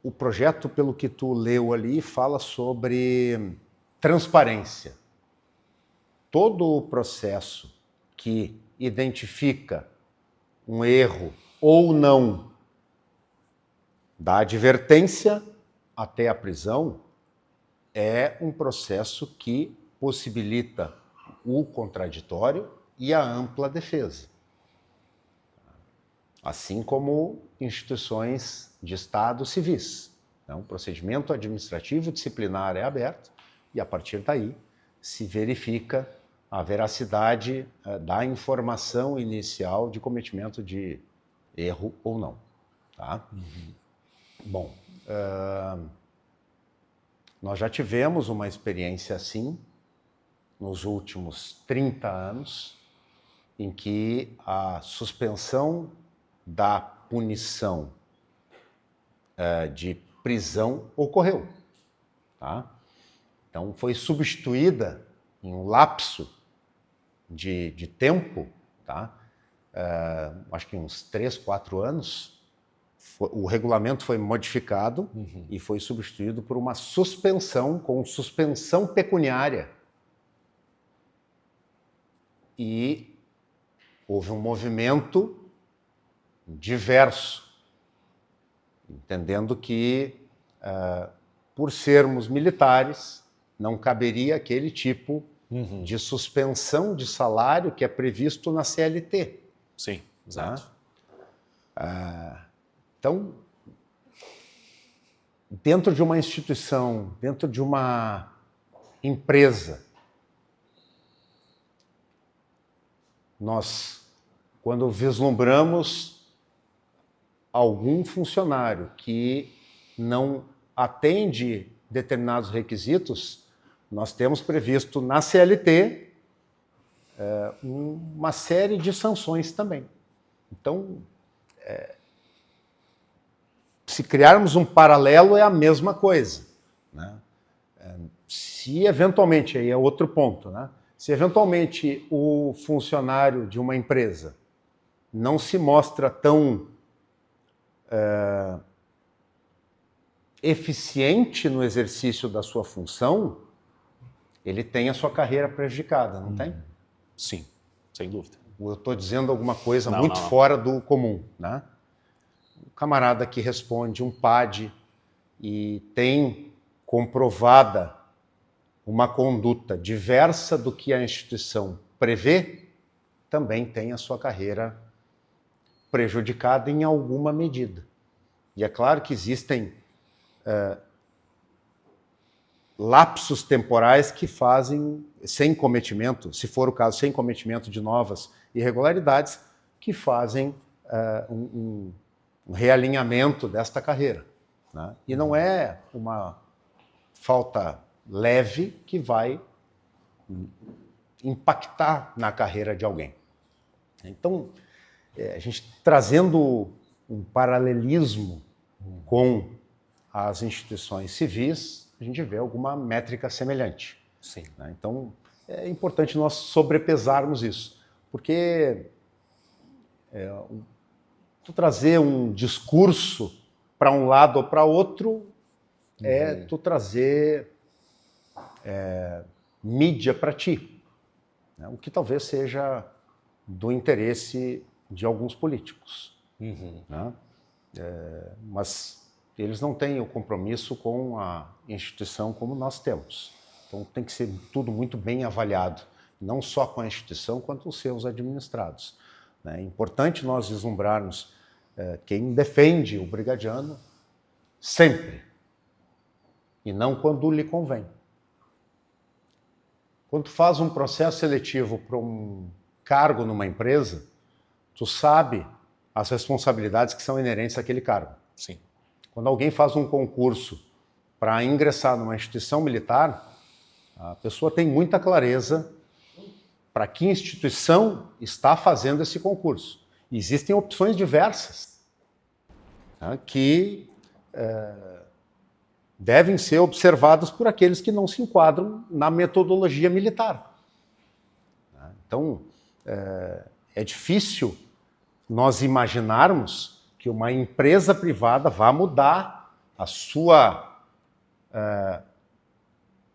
o projeto, pelo que tu leu ali, fala sobre transparência. Todo o processo que identifica um erro ou não, da advertência até a prisão, é um processo que possibilita o contraditório e a ampla defesa. Assim como instituições de Estado civis. O procedimento administrativo disciplinar é aberto e, a partir daí, se verifica a veracidade da informação inicial de cometimento de erro ou não. Tá? Bom, nós já tivemos uma experiência assim nos últimos 30 anos, em que a suspensão da punição de prisão ocorreu. Tá? Então, foi substituída em um lapso de tempo, tá? Acho que uns 3, 4 anos, o regulamento foi modificado e foi substituído por uma suspensão com suspensão pecuniária. E houve um movimento diverso, entendendo que, por sermos militares, não caberia aquele tipo de suspensão de salário que é previsto na CLT. Sim, exato. Então, dentro de uma instituição, dentro de uma empresa, nós, quando vislumbramos algum funcionário que não atende determinados requisitos, nós temos previsto na CLT uma série de sanções também. Então, se criarmos um paralelo, é a mesma coisa, né? Se eventualmente, aí é outro ponto, né? Se eventualmente o funcionário de uma empresa não se mostra tão eficiente no exercício da sua função, ele tem a sua carreira prejudicada, não tem? Sim, sem dúvida. Eu estou dizendo alguma coisa Não, muito não. fora do comum, né? O camarada que responde um PAD e tem comprovada uma conduta diversa do que a instituição prevê, também tem a sua carreira prejudicada em alguma medida. E é claro que existem lapsos temporais que fazem, sem cometimento, se for o caso, sem cometimento de novas irregularidades, que fazem um realinhamento desta carreira, né? E não é uma falta leve que vai impactar na carreira de alguém. Então, a gente trazendo um paralelismo com as instituições civis, a gente vê alguma métrica semelhante. Sim. Né? Então, é importante nós sobrepesarmos isso, porque tu trazer um discurso para um lado ou para outro é tu trazer mídia para ti, né? O que talvez seja do interesse de alguns políticos. Né? Mas eles não têm o compromisso com a instituição como nós temos. Então tem que ser tudo muito bem avaliado, não só com a instituição, quanto os seus administrados. É importante nós vislumbrarmos quem defende o brigadiano sempre, e não quando lhe convém. Quando tu faz um processo seletivo para um cargo numa empresa, tu sabe as responsabilidades que são inerentes àquele cargo. Sim. Quando alguém faz um concurso para ingressar numa instituição militar, a pessoa tem muita clareza para que instituição está fazendo esse concurso. E existem opções diversas, né, que devem ser observadas por aqueles que não se enquadram na metodologia militar. Então, é difícil nós imaginarmos que uma empresa privada vá mudar a sua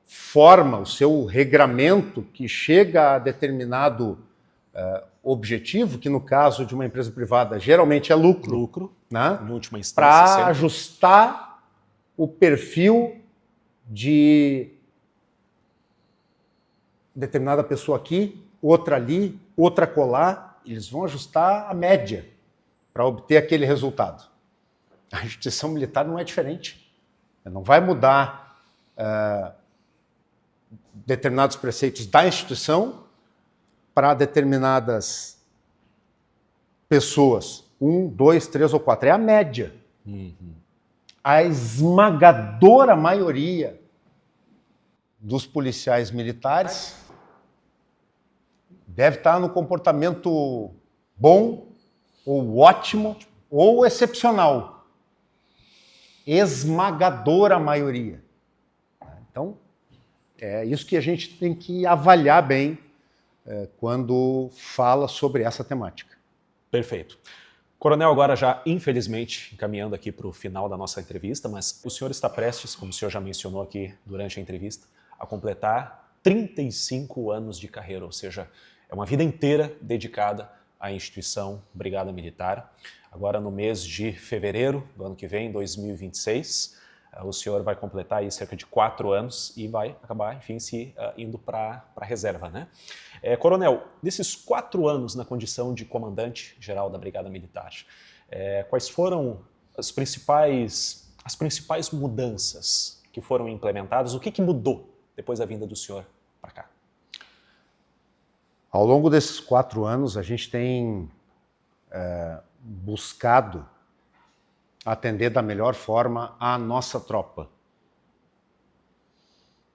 forma, o seu regramento que chega a determinado objetivo, que no caso de uma empresa privada geralmente é lucro. Lucro, né? Em última instância. Para ajustar o perfil de determinada pessoa aqui, outra ali, outra colar. Eles vão ajustar a média para obter aquele resultado. A instituição militar não é diferente. Não vai mudar determinados preceitos da instituição para determinadas pessoas. 1, 2, 3 ou 4. É a média. A esmagadora maioria dos policiais militares deve estar no comportamento bom, ou ótimo, ou excepcional. Esmagadora maioria. Então, é isso que a gente tem que avaliar bem quando fala sobre essa temática. Perfeito. Coronel, agora já, infelizmente, encaminhando aqui para o final da nossa entrevista, mas o senhor está prestes, como o senhor já mencionou aqui durante a entrevista, a completar 35 anos de carreira, ou seja, é uma vida inteira dedicada à instituição Brigada Militar. Agora, no mês de fevereiro do ano que vem, 2026, o senhor vai completar aí cerca de 4 anos e vai acabar, enfim, indo para a reserva, né? Coronel, nesses 4 anos na condição de comandante-geral da Brigada Militar, quais foram as principais mudanças que foram implementadas? O que mudou depois da vinda do senhor para cá? Ao longo desses 4 anos, a gente tem buscado atender da melhor forma a nossa tropa.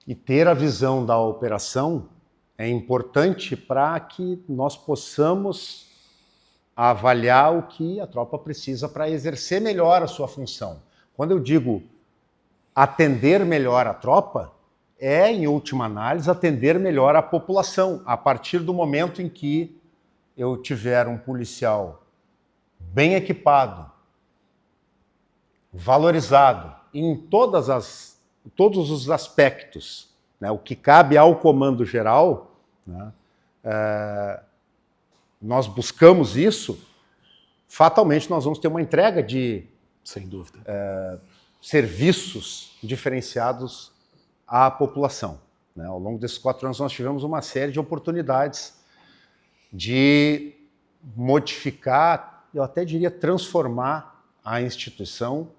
E ter a visão da operação é importante para que nós possamos avaliar o que a tropa precisa para exercer melhor a sua função. Quando eu digo atender melhor a tropa, em última análise, atender melhor a população. A partir do momento em que eu tiver um policial bem equipado, valorizado em todos os aspectos, né, o que cabe ao comando geral, né, nós buscamos isso, fatalmente nós vamos ter uma entrega de sem dúvida, serviços diferenciados à população. Né? Ao longo desses 4 anos nós tivemos uma série de oportunidades de modificar, eu até diria transformar a instituição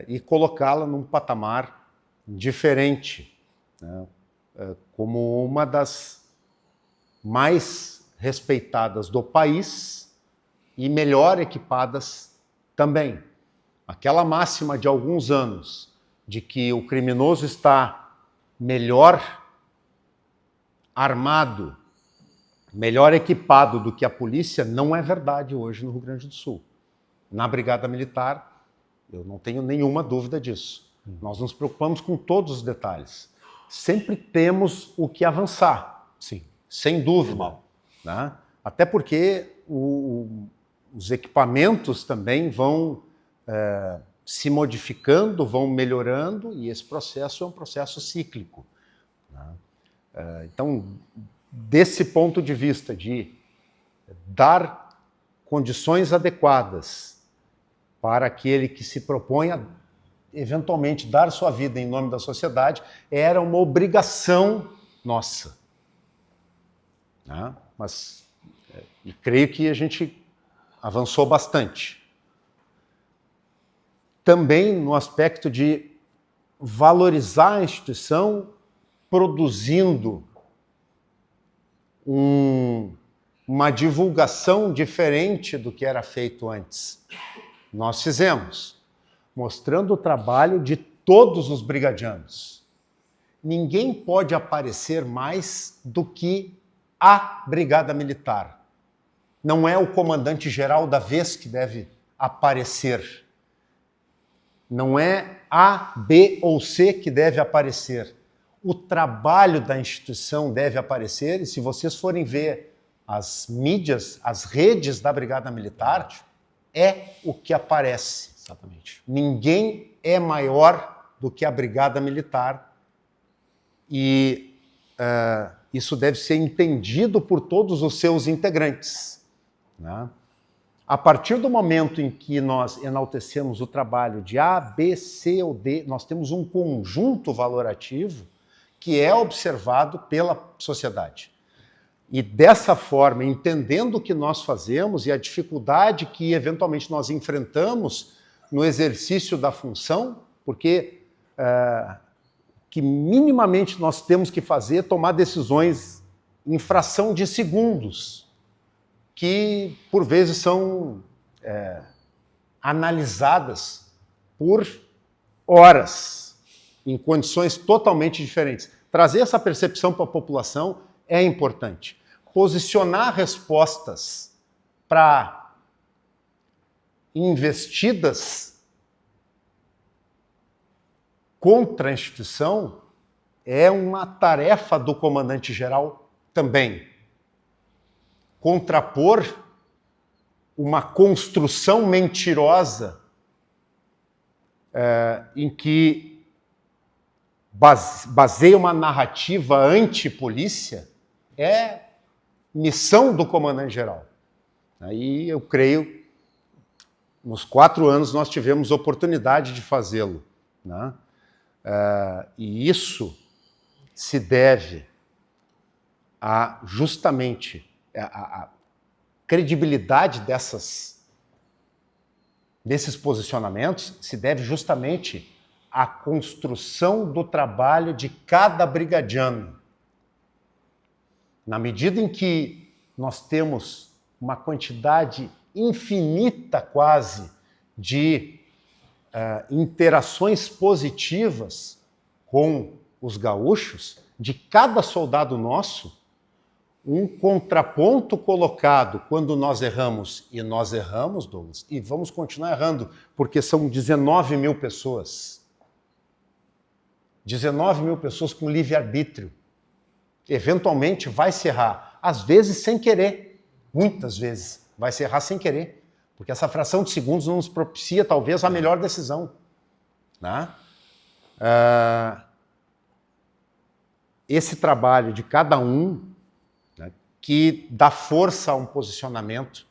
e colocá-la num patamar diferente, né? Como uma das mais respeitadas do país e melhor equipadas também. Aquela máxima de alguns anos de que o criminoso está melhor armado, melhor equipado do que a polícia, não é verdade hoje no Rio Grande do Sul. Na Brigada Militar, eu não tenho nenhuma dúvida disso. Nós nos preocupamos com todos os detalhes. Sempre temos o que avançar. Sim. Sem dúvida. Né? Até porque os equipamentos também vão se modificando, vão melhorando, e esse processo é um processo cíclico. Né? Então, desse ponto de vista de dar condições adequadas para aquele que se propõe a eventualmente dar sua vida em nome da sociedade, era uma obrigação nossa. Né? Mas creio que a gente avançou bastante. Também no aspecto de valorizar a instituição, produzindo uma divulgação diferente do que era feito antes. Nós fizemos, mostrando o trabalho de todos os brigadianos. Ninguém pode aparecer mais do que a Brigada Militar. Não é o comandante-geral da vez que deve aparecer. Não é A, B ou C que deve aparecer. O trabalho da instituição deve aparecer, e se vocês forem ver as mídias, as redes da Brigada Militar, é o que aparece. Exatamente. Ninguém é maior do que a Brigada Militar, e isso deve ser entendido por todos os seus integrantes. Né? A partir do momento em que nós enaltecemos o trabalho de A, B, C ou D, nós temos um conjunto valorativo que é observado pela sociedade. E dessa forma, entendendo o que nós fazemos e a dificuldade que eventualmente nós enfrentamos no exercício da função, porque que minimamente nós temos que fazer é tomar decisões em fração de segundos, que por vezes são analisadas por horas, em condições totalmente diferentes. Trazer essa percepção para a população é importante. Posicionar respostas para investidas contra a instituição é uma tarefa do comandante-geral também. Contrapor uma construção mentirosa em que baseia uma narrativa anti-polícia é missão do comandante-geral. Aí eu creio, nos 4 anos nós tivemos oportunidade de fazê-lo. Né? E isso se deve justamente a credibilidade desses posicionamentos se deve justamente à construção do trabalho de cada brigadiano. Na medida em que nós temos uma quantidade infinita quase de interações positivas com os gaúchos, de cada soldado nosso, um contraponto colocado quando nós erramos, e nós erramos, Douglas, e vamos continuar errando, porque são 19 mil pessoas. 19 mil pessoas com livre-arbítrio. Eventualmente vai se errar, às vezes sem querer, muitas vezes vai se errar sem querer, porque essa fração de segundos não nos propicia talvez a melhor decisão. Né? Esse trabalho de cada um, né, que dá força a um posicionamento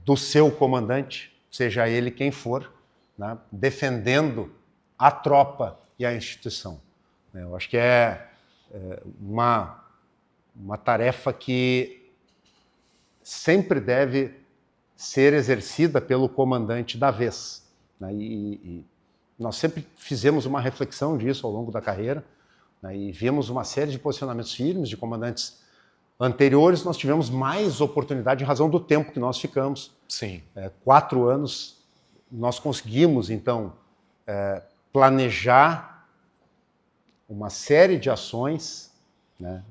do seu comandante, seja ele quem for, né, defendendo a tropa e a instituição. Eu acho que é uma tarefa que sempre deve ser exercida pelo comandante da vez. Né? E nós sempre fizemos uma reflexão disso ao longo da carreira, né? E vimos uma série de posicionamentos firmes de comandantes anteriores. Nós tivemos mais oportunidade em razão do tempo que nós ficamos. Sim. 4 anos, nós conseguimos, então, planejar uma série de ações, né,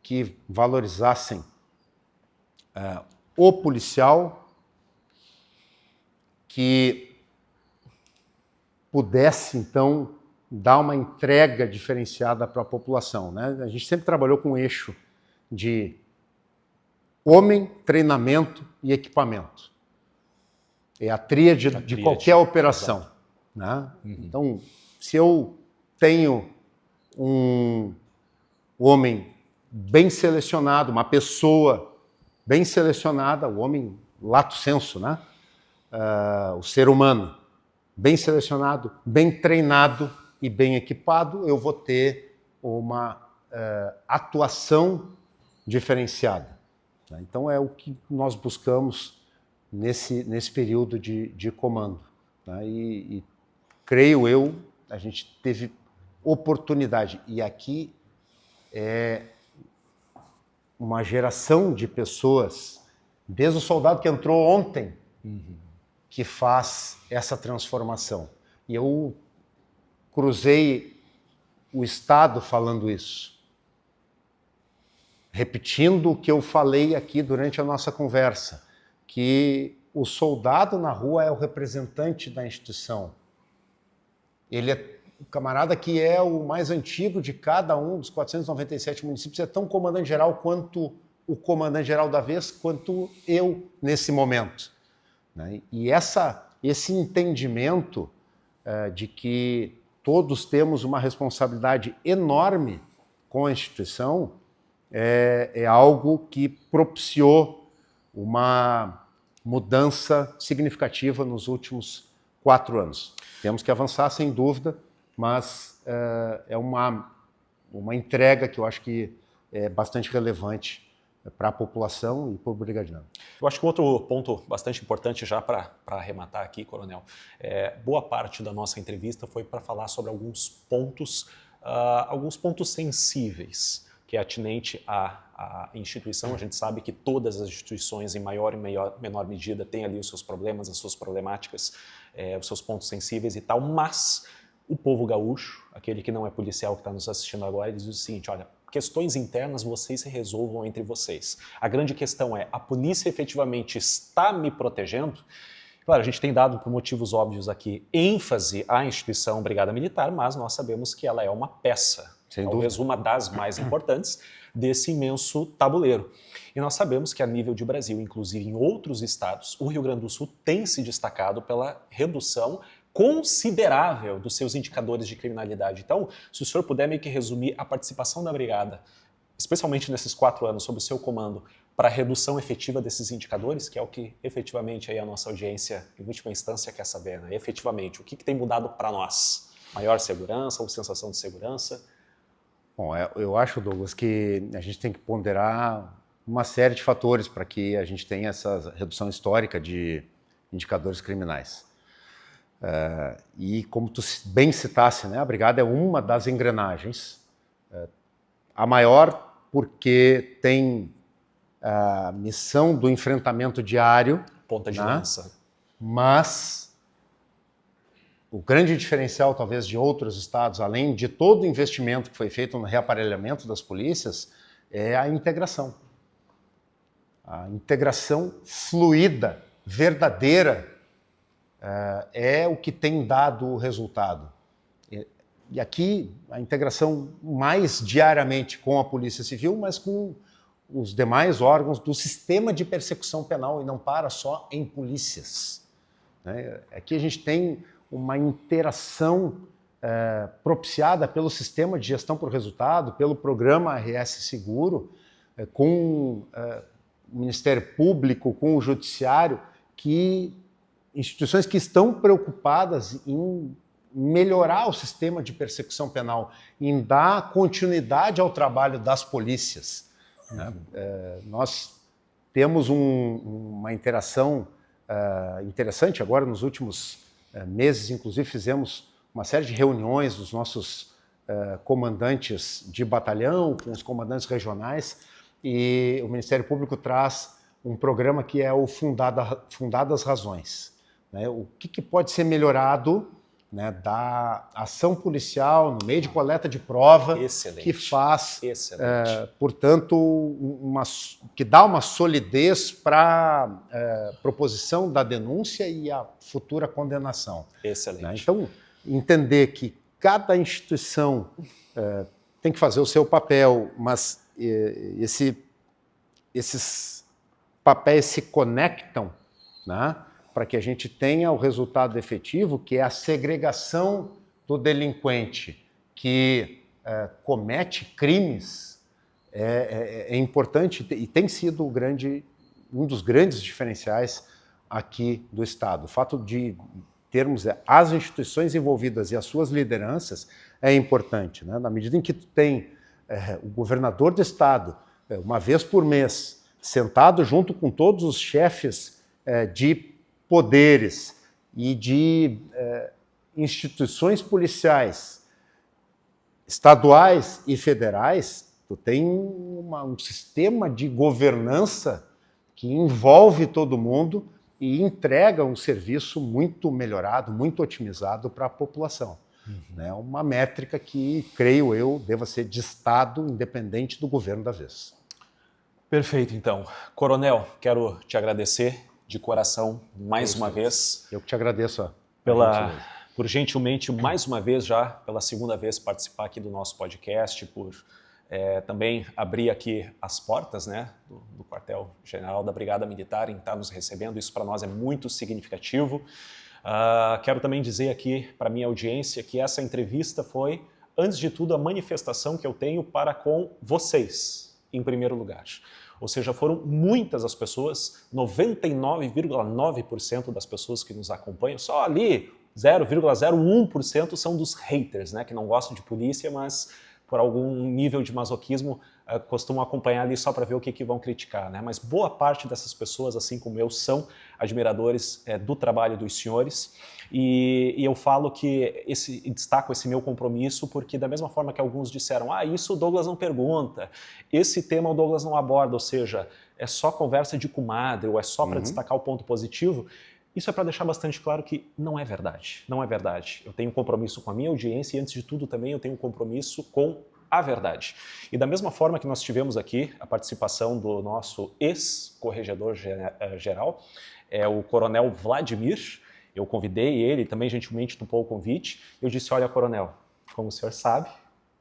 que valorizassem o policial, que pudesse, então, dar uma entrega diferenciada para a população, né? A gente sempre trabalhou com um eixo de homem, treinamento e equipamento. É a tríade de qualquer operação, né? Então, se eu tenho um homem bem selecionado, uma pessoa bem selecionada, o homem lato sensu, né? O ser humano bem selecionado, bem treinado e bem equipado, eu vou ter uma atuação diferenciada. Então é o que nós buscamos nesse período de comando. Né? E creio eu, a gente teve oportunidade, e aqui é uma geração de pessoas, desde o soldado que entrou ontem, que faz essa transformação. E eu cruzei o Estado falando isso, repetindo o que eu falei aqui durante a nossa conversa, que o soldado na rua é o representante da instituição. Ele é o camarada que é o mais antigo de cada um dos 497 municípios, é tão comandante-geral quanto o comandante-geral da vez, quanto eu nesse momento. Né? E esse entendimento de que todos temos uma responsabilidade enorme com a instituição é algo que propiciou uma mudança significativa nos últimos 4 anos. Temos que avançar, sem dúvida, mas é uma entrega que eu acho que é bastante relevante para a população e para o brigadiano. Eu acho que outro ponto bastante importante já para arrematar aqui, coronel, boa parte da nossa entrevista foi para falar sobre alguns pontos sensíveis que é atinente à instituição. A gente sabe que todas as instituições, em maior e menor medida, têm ali os seus problemas, as suas problemáticas, os seus pontos sensíveis e tal, mas o povo gaúcho, aquele que não é policial que está nos assistindo agora, ele diz o seguinte: olha, questões internas vocês se resolvam entre vocês. A grande questão é, a polícia efetivamente está me protegendo? Claro, a gente tem dado, por motivos óbvios aqui, ênfase à instituição Brigada Militar, mas nós sabemos que ela é uma peça, talvez uma das mais importantes, desse imenso tabuleiro. E nós sabemos que a nível de Brasil, inclusive em outros estados, o Rio Grande do Sul tem se destacado pela redução considerável dos seus indicadores de criminalidade. Então, se o senhor puder meio que resumir a participação da Brigada, especialmente nesses 4 anos, sob o seu comando, para a redução efetiva desses indicadores, que é o que efetivamente aí a nossa audiência, em última instância, quer saber, né? Efetivamente, o que tem mudado para nós? Maior segurança ou sensação de segurança? Bom, eu acho, Douglas, que a gente tem que ponderar uma série de fatores para que a gente tenha essa redução histórica de indicadores criminais. E como tu bem citasse, né, a Brigada é uma das engrenagens, a maior porque tem a missão do enfrentamento diário, ponta de lança. Mas o grande diferencial, talvez, de outros estados, além de todo o investimento que foi feito no reaparelhamento das polícias, é a integração. A integração fluida, verdadeira, é o que tem dado o resultado. E aqui, a integração mais diariamente com a Polícia Civil, mas com os demais órgãos do sistema de persecução penal, e não para só em polícias. Aqui a gente tem uma interação propiciada pelo sistema de gestão por resultado, pelo programa RS Seguro, com o Ministério Público, com o Judiciário, instituições que estão preocupadas em melhorar o sistema de persecução penal, em dar continuidade ao trabalho das polícias. Nós temos uma interação interessante agora nos últimos meses, inclusive fizemos uma série de reuniões dos nossos comandantes de batalhão, com os comandantes regionais, e o Ministério Público traz um programa que é o Fundadas Razões. O que pode ser melhorado né, da ação policial no meio de coleta de prova, Excelente. que faz, portanto, que dá uma solidez para a proposição da denúncia e a futura condenação. Excelente. Né? Então, entender que cada instituição tem que fazer o seu papel, mas esses papéis se conectam, né, para que a gente tenha o resultado efetivo, que é a segregação do delinquente que comete crimes. É importante e tem sido um dos grandes diferenciais aqui do Estado. O fato de termos as instituições envolvidas e as suas lideranças é importante, né? Na medida em que tu tem o governador do Estado, uma vez por mês, sentado junto com todos os chefes de poderes e de instituições policiais, estaduais e federais, tu tem um sistema de governança que envolve todo mundo e entrega um serviço muito melhorado, muito otimizado para a população. É uma métrica que, creio eu, deva ser de Estado, independente do governo da vez. Perfeito, então. Coronel, quero te agradecer de coração mais uma vez. Eu que te agradeço. Por gentilmente, mais uma vez já, pela segunda vez, participar aqui do nosso podcast, por também abrir aqui as portas, né, do quartel-general da Brigada Militar em estar nos recebendo. Isso para nós é muito significativo. Quero também dizer aqui para a minha audiência que essa entrevista foi, antes de tudo, a manifestação que eu tenho para com vocês, em primeiro lugar. Ou seja, foram muitas as pessoas, 99,9% das pessoas que nos acompanham, só ali 0,01% são dos haters, né, que não gostam de polícia, mas por algum nível de masoquismo costumam acompanhar ali só para ver o que vão criticar, né? Mas boa parte dessas pessoas, assim como eu, são admiradores do trabalho dos senhores, e eu falo que destaco esse meu compromisso porque da mesma forma que alguns disseram, isso o Douglas não pergunta, esse tema o Douglas não aborda, ou seja, é só conversa de comadre, ou é só para destacar o ponto positivo. Isso é para deixar bastante claro que não é verdade, não é verdade. Eu tenho um compromisso com a minha audiência e, antes de tudo, também eu tenho um compromisso com a verdade. E da mesma forma que nós tivemos aqui a participação do nosso ex-corregedor-geral, o Coronel Vladimir, eu convidei ele, também gentilmente topou o convite, eu disse, olha, Coronel, como o senhor sabe,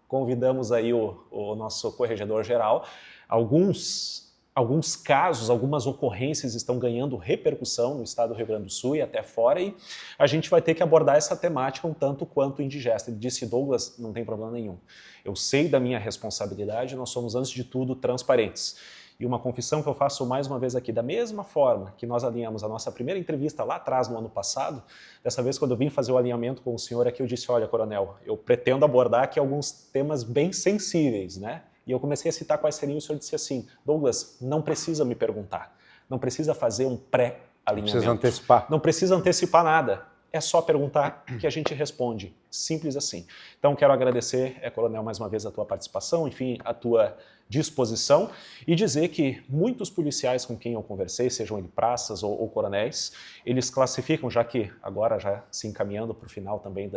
convidamos aí o nosso corregedor-geral, alguns casos, algumas ocorrências estão ganhando repercussão no estado do Rio Grande do Sul e até fora, e a gente vai ter que abordar essa temática um tanto quanto indigesta. Ele disse, Douglas, não tem problema nenhum. Eu sei da minha responsabilidade, nós somos, antes de tudo, transparentes. E uma confissão que eu faço mais uma vez aqui, da mesma forma que nós alinhamos a nossa primeira entrevista lá atrás, no ano passado, dessa vez, quando eu vim fazer o alinhamento com o senhor aqui, eu disse, olha, Coronel, eu pretendo abordar aqui alguns temas bem sensíveis, né? E eu comecei a citar quais seriam, e o senhor disse assim, Douglas, não precisa me perguntar, não precisa fazer um pré-alinhamento. Não precisa antecipar. Não precisa antecipar nada, é só perguntar que a gente responde, simples assim. Então quero agradecer, Coronel, mais uma vez a tua participação, enfim, a tua disposição, e dizer que muitos policiais com quem eu conversei, sejam eles praças ou coronéis, eles classificam, já que agora já se encaminhando para o final também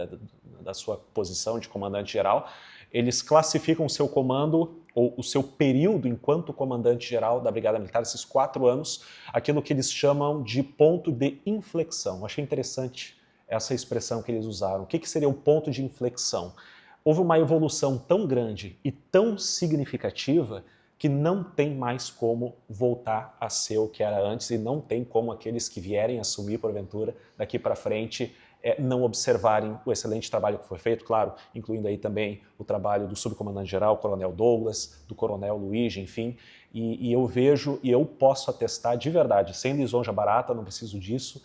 da sua posição de comandante-geral, eles classificam o seu comando ou o seu período enquanto comandante-geral da Brigada Militar, esses 4 anos, aquilo que eles chamam de ponto de inflexão. Achei interessante essa expressão que eles usaram. O que seria o ponto de inflexão? Houve uma evolução tão grande e tão significativa que não tem mais como voltar a ser o que era antes e não tem como aqueles que vierem assumir, porventura, daqui para frente, não observarem o excelente trabalho que foi feito, claro, incluindo aí também o trabalho do subcomandante-geral, Coronel Douglas, do Coronel Luigi, enfim, e eu vejo e eu posso atestar de verdade, sem lisonja barata, não preciso disso,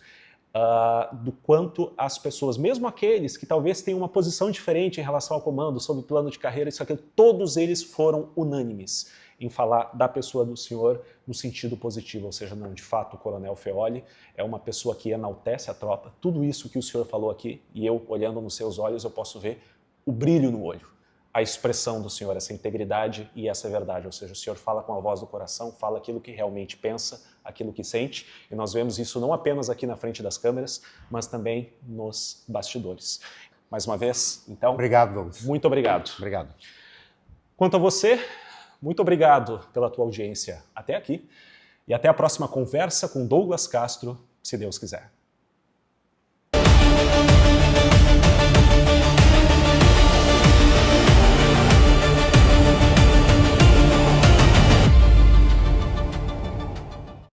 do quanto as pessoas, mesmo aqueles que talvez tenham uma posição diferente em relação ao comando, sobre o plano de carreira, isso aqui, todos eles foram unânimes em falar da pessoa do senhor no sentido positivo, ou seja, não, de fato o Coronel Feoli é uma pessoa que enaltece a tropa, tudo isso que o senhor falou aqui, e eu olhando nos seus olhos eu posso ver o brilho no olho, a expressão do Senhor, essa integridade e essa verdade. Ou seja, o Senhor fala com a voz do coração, fala aquilo que realmente pensa, aquilo que sente, e nós vemos isso não apenas aqui na frente das câmeras, mas também nos bastidores. Mais uma vez, então... Obrigado, Douglas. Muito obrigado. Obrigado. Quanto a você, muito obrigado pela tua audiência até aqui, e até a próxima conversa com Douglas Castro, se Deus quiser.